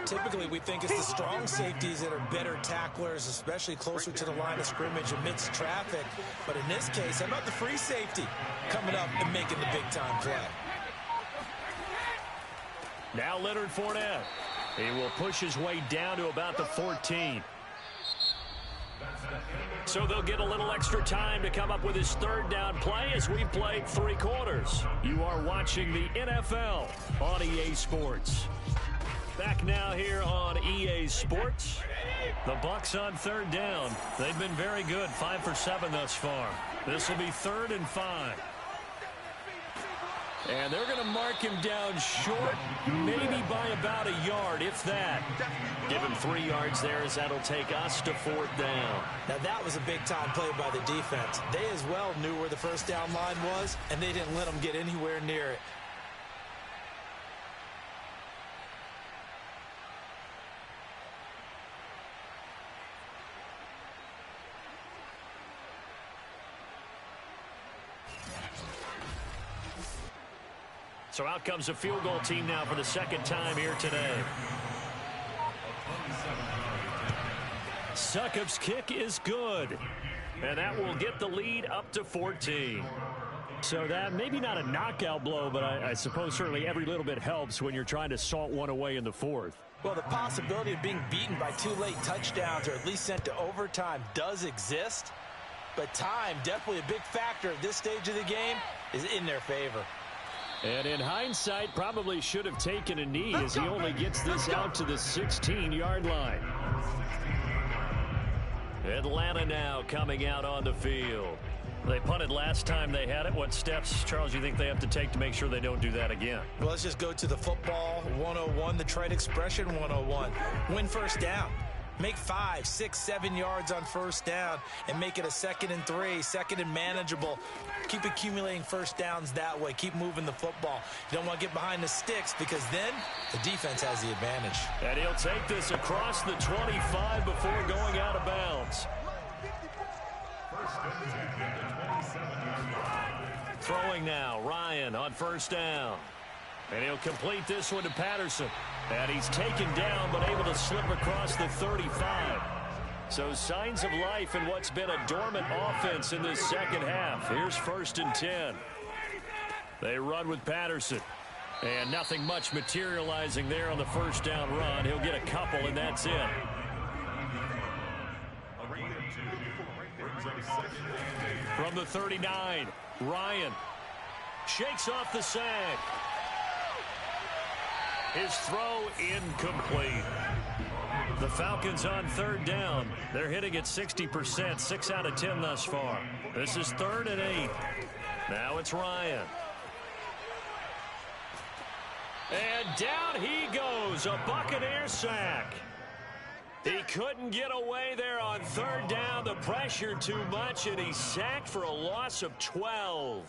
Typically, we think it's the strong safeties that are better tacklers, especially closer to the line of scrimmage amidst traffic. But in this case, how about the free safety coming up and making the big-time play? Now Leonard Fournette. He will push his way down to about the 14. So they'll get a little extra time to come up with his third down play as we've played 3 quarters. You are watching the NFL on EA Sports. Back now here on EA Sports. The Bucs on third down. They've been very good, 5 for 7 thus far. This will be 3rd and 5. And they're going to mark him down short, maybe by about a yard, if that. Give him 3 yards there, as that'll take us to 4th down. Now that was a big-time play by the defense. They as well knew where the first down line was, and they didn't let them get anywhere near it. So out comes a field goal team now for the 2nd time here today. Succop's kick is good. And that will get the lead up to 14. So that maybe not a knockout blow, but I suppose certainly every little bit helps when you're trying to salt one away in the 4th. Well, the possibility of being beaten by 2 late touchdowns or at least sent to overtime does exist. But time, definitely a big factor at this stage of the game, is in their favor. And in hindsight, probably should have taken a knee as he only gets this out to the 16-yard line. Atlanta now coming out on the field. They punted last time they had it. What steps, Charles, you think they have to take to make sure they don't do that again? Well, let's just go to the football 101, the trade expression 101. Win first down. Make 5, 6, 7 yards on first down and make it a 2nd and 3, 2nd and manageable. Keep accumulating first downs that way. Keep moving the football. You don't want to get behind the sticks because then the defense has the advantage. And he'll take this across the 25 before going out of bounds. Throwing now, Ryan on first down. And he'll complete this one to Patterson. And he's taken down but able to slip across the 35. So signs of life in what's been a dormant offense in this second half. Here's 1st and 10. They run with Patterson. And nothing much materializing there on the first down run. He'll get a couple and that's it. From the 39, Ryan shakes off the sack. His throw incomplete. The Falcons on third down. They're hitting at 60%, 6 out of 10 thus far. This is 3rd and 8. Now it's Ryan. And down he goes, a Buccaneer sack. He couldn't get away there on third down. The pressure too much, and he's sacked for a loss of 12.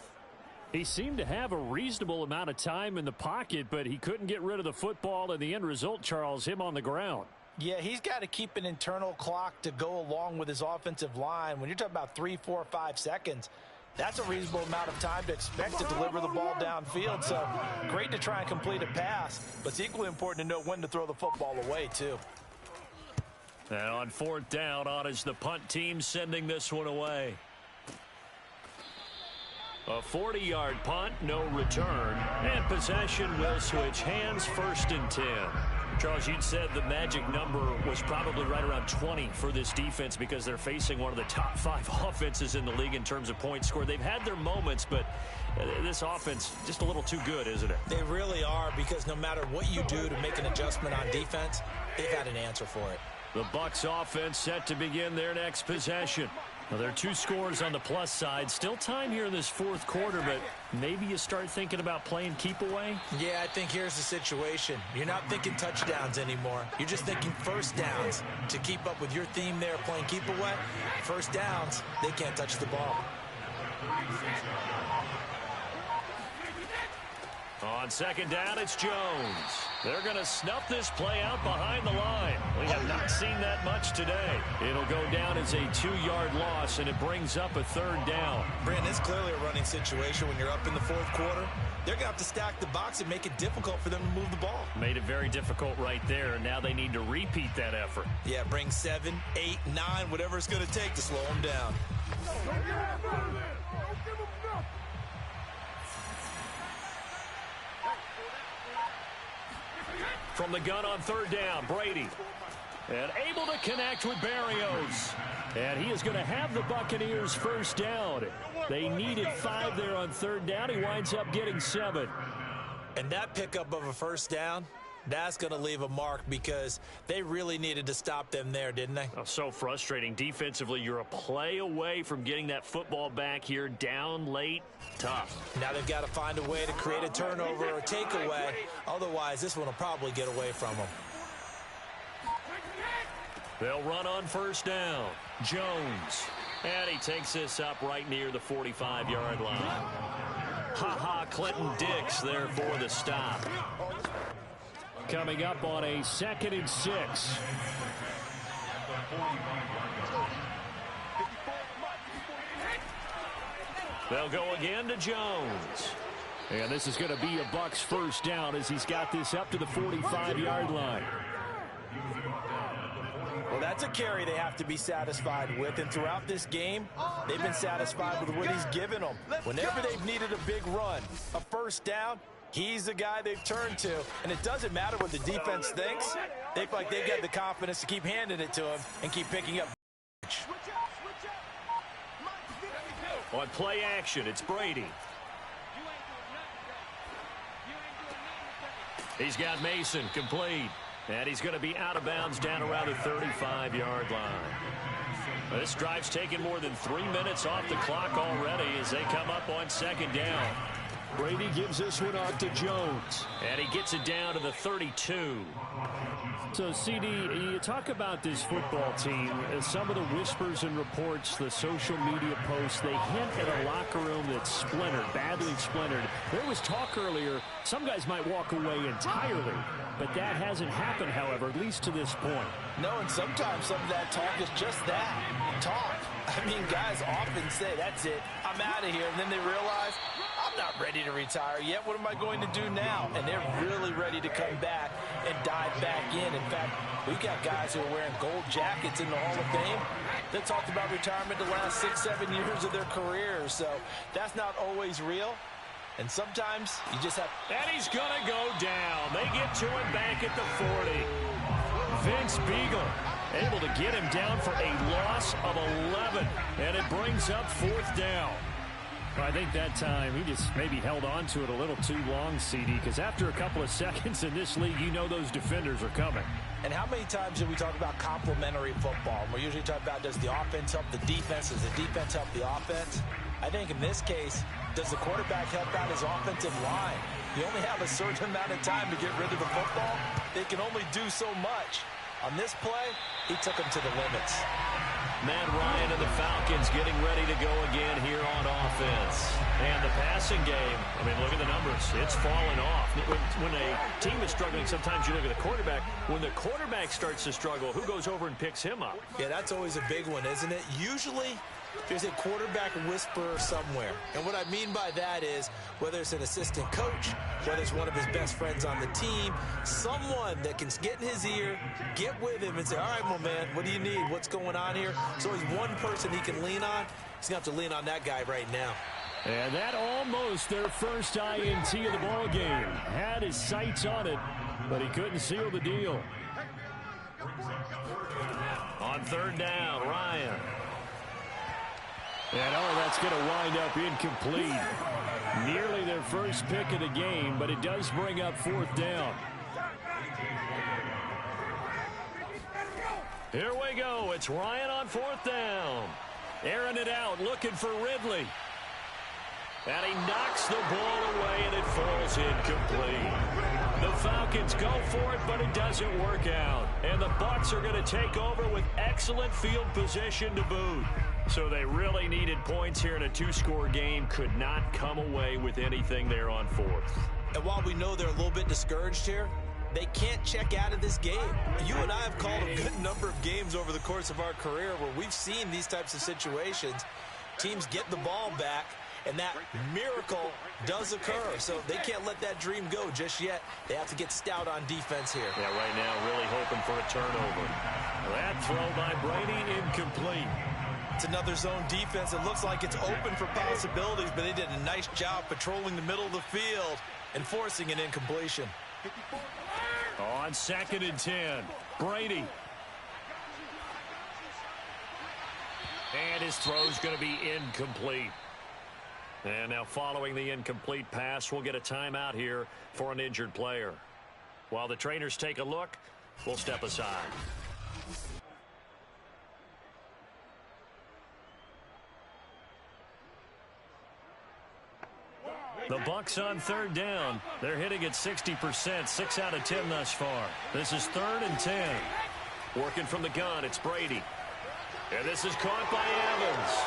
He seemed to have a reasonable amount of time in the pocket, but he couldn't get rid of the football, and the end result, Charles, him on the ground. Yeah, he's got to keep an internal clock to go along with his offensive line. When you're talking about 3, 4, 5 seconds, that's a reasonable amount of time to expect to deliver the ball downfield. So great to try and complete a pass, but it's equally important to know when to throw the football away, too. And on 4th down, on is the punt team sending this one away. A 40-yard punt, no return, and possession will switch hands, 1st and 10. Charles, you'd said the magic number was probably right around 20 for this defense because they're facing one of the top 5 offenses in the league in terms of points scored. They've had their moments, but this offense just a little too good, isn't it? They really are, because no matter what you do to make an adjustment on defense, they've had an answer for it. The Bucs offense set to begin their next possession. Well, there are 2 scores on the plus side. Still time here in this 4th quarter, but maybe you start thinking about playing keep away? Yeah, I think here's the situation. You're not thinking touchdowns anymore. You're just thinking first downs. To keep up with your theme there, playing keep away, first downs, they can't touch the ball. On 2nd down, it's Jones. They're going to snuff this play out behind the line. We have not seen that much today. It'll go down as a 2-yard loss, and it brings up a 3rd down. Brandon, it's clearly a running situation when you're up in the 4th quarter. They're going to have to stack the box and make it difficult for them to move the ball. Made it very difficult right there, and now they need to repeat that effort. Yeah, bring 7, 8, 9, whatever it's going to take to slow them down. From the gun on 3rd down, Brady. And able to connect with Barrios. And he is going to have the Buccaneers 1st down. They needed 5 there on 3rd down. He winds up getting 7. And that pickup of a 1st down, that's going to leave a mark, because they really needed to stop them there, didn't they? Oh, so frustrating. Defensively, you're a play away from getting that football back here, down late. Tough. Now they've got to find a way to create a turnover or takeaway. Otherwise, this one will probably get away from them. They'll run on 1st down. Jones. And he takes this up right near the 45-yard line. Ha-ha, Clinton Dix there for the stop. Coming up on a 2nd and 6. They'll go again to Jones. And this is going to be a Bucs 1st down as he's got this up to the 45-yard line. Well, that's a carry they have to be satisfied with. And throughout this game, they've been satisfied with what he's given them. Whenever they've needed a big run, a 1st down, he's the guy they've turned to. And it doesn't matter what the defense thinks. They feel like they've got the confidence to keep handing it to him and keep picking up. On play action, it's Brady. He's got Mason complete. And he's going to be out of bounds down around the 35-yard line. This drive's taken more than 3 minutes off the clock already as they come up on 2nd down. Brady gives this one off to Jones. And he gets it down to the 32. So, CD, you talk about this football team, some of the whispers and reports, the social media posts, they hint at a locker room that's splintered, badly splintered. There was talk earlier, some guys might walk away entirely, but that hasn't happened, however, at least to this point. No, and sometimes some of that talk is just that, talk. I mean, guys often say, that's it, I'm out of here, and then they realize, I'm not ready to retire yet. What am I going to do now? And they're really ready to come back and dive back in. In fact, we've got guys who are wearing gold jackets in the Hall of Fame that talked about retirement the last 6, 7 years of their careers. So that's not always real. And sometimes you just have... And he's going to go down. They get to him back at the 40. Vince Beagle Able to get him down for a loss of 11. And it brings up 4th down. Well, I think that time he just maybe held on to it a little too long, CD, because after a couple of seconds in this league, you know those defenders are coming. And how many times do we talk about complementary football? We're usually talking about, does the offense help the defense? Does the defense help the offense? I think in this case, does the quarterback help out his offensive line? You only have a certain amount of time to get rid of the football. They can only do so much. On this play, he took him to the limits. Matt Ryan and the Falcons getting ready to go again here on offense. And the passing game, I mean, look at the numbers. It's fallen off. When a team is struggling, sometimes you look at the quarterback. When the quarterback starts to struggle, who goes over and picks him up? Yeah, that's always a big one, isn't it? Usually, there's a quarterback whisperer somewhere. And what I mean by that is, whether it's an assistant coach, whether it's one of his best friends on the team, someone that can get in his ear, get with him and say, all right, my man, what do you need? What's going on here? So always one person he can lean on. He's going to have to lean on that guy right now. And that almost their first INT of the ball game. Had his sights on it, but he couldn't seal the deal. On 3rd down, Ryan. And that's going to wind up incomplete. Nearly their first pick of the game, but it does bring up 4th down. Here we go. It's Ryan on 4th down. Airing it out, looking for Ridley. And he knocks the ball away, and it falls incomplete. The Falcons go for it, but it doesn't work out. And the Bucs are going to take over with excellent field position to boot. So they really needed points here in a 2-score game. Could not come away with anything there on 4th. And while we know they're a little bit discouraged here, they can't check out of this game. You and I have called a good number of games over the course of our career where we've seen these types of situations. Teams get the ball back, and that miracle does occur. So they can't let that dream go just yet. They have to get stout on defense here. Yeah, right now really hoping for a turnover. That throw by Brady incomplete. It's another zone defense. It looks like it's open for possibilities, but they did a nice job patrolling the middle of the field and forcing an incompletion. On 2nd and 10, Brady. And his throw's going to be incomplete. And now following the incomplete pass, we'll get a timeout here for an injured player. While the trainers take a look, we'll step aside. The Bucs on 3rd down. They're hitting at 60%, 6 out of 10 thus far. This is 3rd and 10. Working from the gun, it's Brady. And this is caught by Evans.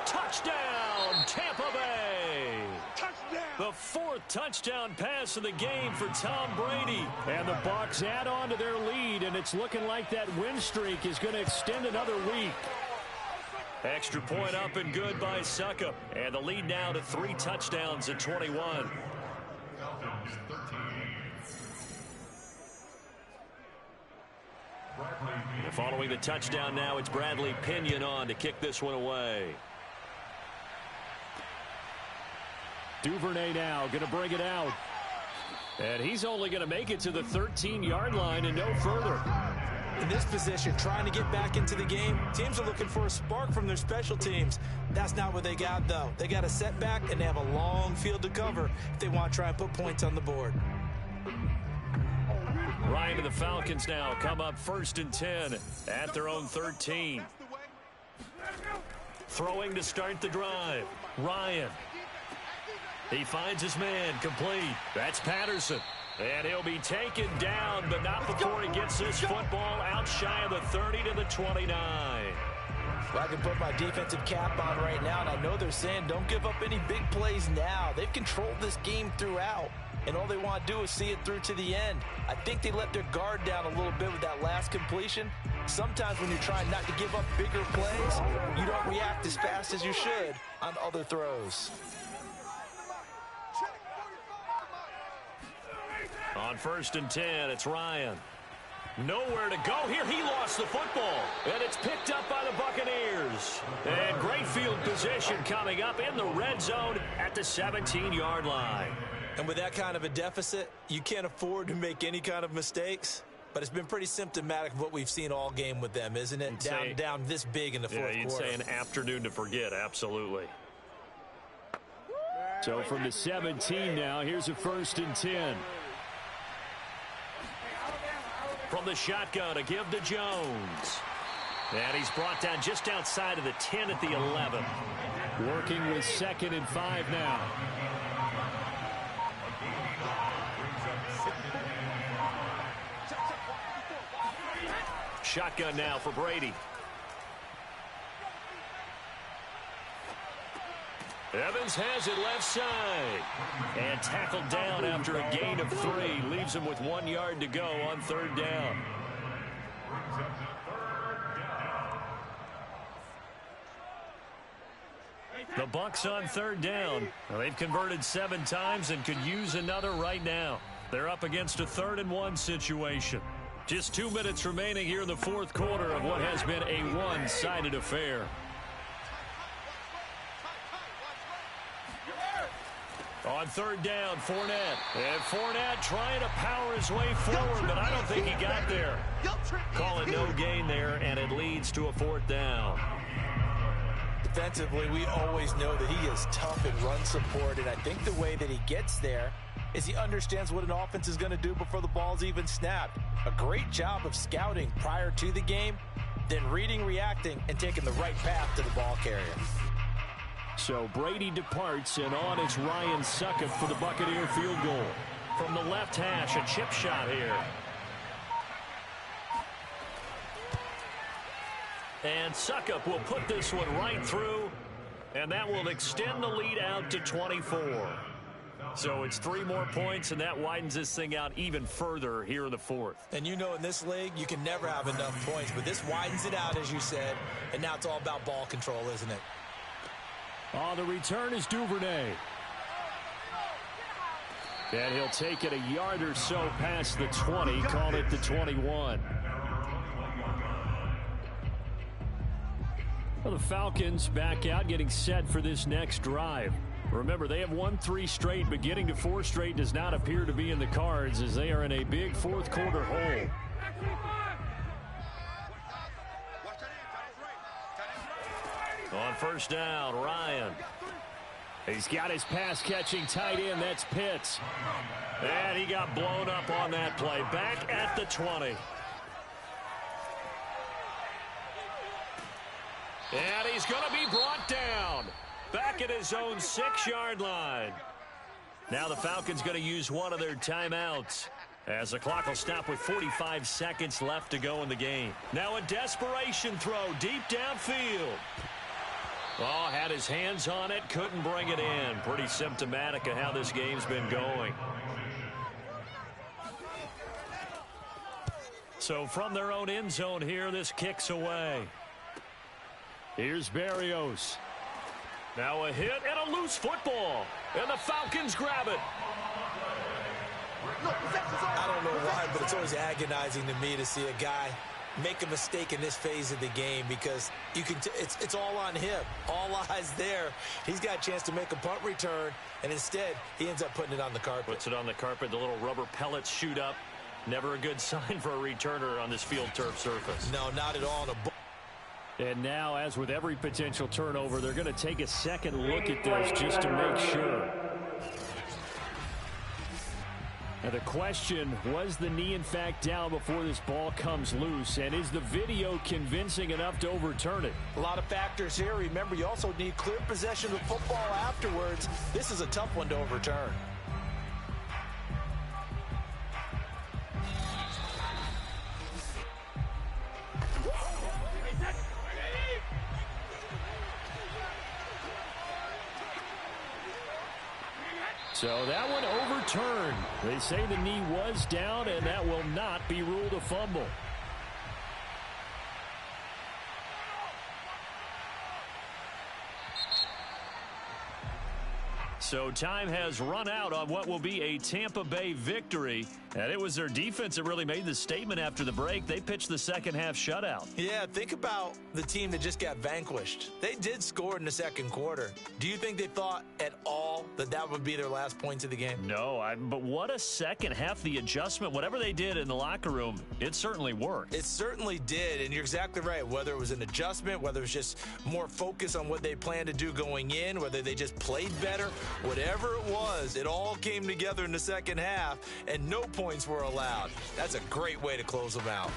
Touchdown, Tampa Bay. Touchdown. The 4th touchdown pass of the game for Tom Brady. And the Bucs add on to their lead, and it's looking like that win streak is going to extend another week. Extra point up and good by Suckup. And the lead now to 3 touchdowns at 21. Following the touchdown now, it's Bradley Pinion on to kick this one away. Duvernay now going to bring it out. And he's only going to make it to the 13-yard line and no further. In this position, trying to get back into the game, teams are looking for a spark from their special teams. That's not what they got, though. They got a setback, and they have a long field to cover if they want to try and put points on the board. Ryan and the Falcons now come up 1st and 10 at their own 13. Throwing to start the drive. Ryan. He finds his man, complete. That's Patterson. And he'll be taken down, but not before he gets this football out shy of the 30 to the 29. Well, I can put my defensive cap on right now, and I know they're saying don't give up any big plays now. They've controlled this game throughout, and all they want to do is see it through to the end. I think they let their guard down a little bit with that last completion. Sometimes when you're trying not to give up bigger plays, you don't react as fast as you should on other throws. On 1st and 10, it's Ryan. Nowhere to go here. He lost the football, and it's picked up by the Buccaneers. And great field position coming up in the red zone at the 17-yard line. And with that kind of a deficit, you can't afford to make any kind of mistakes. but it's been pretty symptomatic of what we've seen all game with them, isn't it? Down this big in the fourth quarter. You'd say an afternoon to forget, absolutely. So from the 17 now, here's a 1st and 10. From the shotgun, a give to Jones. And he's brought down just outside of the 10 at the 11. Working with 2nd and 5 now. Shotgun now for Brady. Evans has it left side. And tackled down after a gain of 3. Leaves him with 1 yard to go on 3rd down. The Bucs on 3rd down. Well, they've converted 7 times and could use another right now. They're up against a 3rd and 1 situation. Just 2 minutes remaining here in the 4th quarter of what has been a one-sided affair. On 3rd down, Fournette. And Fournette trying to power his way forward, but I don't think he got there. Call it no gain there, and it leads to a 4th down. Defensively, we always know that he is tough in run support, and I think the way that he gets there is he understands what an offense is going to do before the ball's even snapped. A great job of scouting prior to the game, then reading, reacting, and taking the right path to the ball carrier. So Brady departs, and on it's Ryan Succop for the Buccaneer field goal. From the left hash, a chip shot here. And Succop will put this one right through, and that will extend the lead out to 24. So it's 3 more points, and that widens this thing out even further here in the 4th. And you know in this league, you can never have enough points, but this widens it out, as you said, and now it's all about ball control, isn't it? On the return is Duvernay. And he'll take it a yard or so past the 20, call it the 21. Well, the Falcons back out, getting set for this next drive. Remember, they have won 3 straight, but getting to 4 straight does not appear to be in the cards as they are in a big 4th quarter hole. On 1st down, Ryan. He's got his pass-catching tight end. That's Pitts. And he got blown up on that play. Back at the 20. And he's going to be brought down. Back at his own 6-yard line. Now the Falcons going to use one of their timeouts, as the clock will stop with 45 seconds left to go in the game. Now a desperation throw deep downfield. Oh, had his hands on it, couldn't bring it in. Pretty symptomatic of how this game's been going. So from their own end zone here, this kicks away. Here's Berrios. Now a hit and a loose football. And the Falcons grab it. I don't know why, but it's always agonizing to me to see a guy make a mistake in this phase of the game, because you can it's all on him. All eyes there. He's got a chance to make a punt return, and instead he ends up putting it on the carpet. Puts it on the carpet. The little rubber pellets shoot up. Never a good sign for a returner on this field turf surface. No, not at all. And now, as with every potential turnover, they're going to take a second look at this just to make sure. Now the question, was the knee in fact down before this ball comes loose? And is the video convincing enough to overturn it? A lot of factors here. Remember, you also need clear possession of football afterwards. This is a tough one to overturn. So that one overturned. They say the knee was down, and that will not be ruled a fumble. So time has run out on what will be a Tampa Bay victory And it was their defense that really made the statement after the break. They pitched the second half shutout. Yeah, think about the team that just got vanquished. They did score in the second quarter. Do you think they thought at all that that would be their last points of the game? No, but what a second half. The adjustment, whatever they did in the locker room, it certainly worked. It certainly did, and you're exactly right. Whether it was an adjustment, whether it was just more focus on what they planned to do going in, whether they just played better, whatever it was, it all came together in the second half, and no points were allowed. That's a great way to close them out.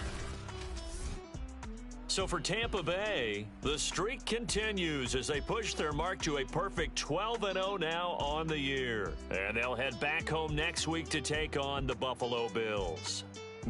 So for Tampa Bay, the streak continues as they push their mark to a perfect 12-0 now on the year. And they'll head back home next week to take on the Buffalo Bills.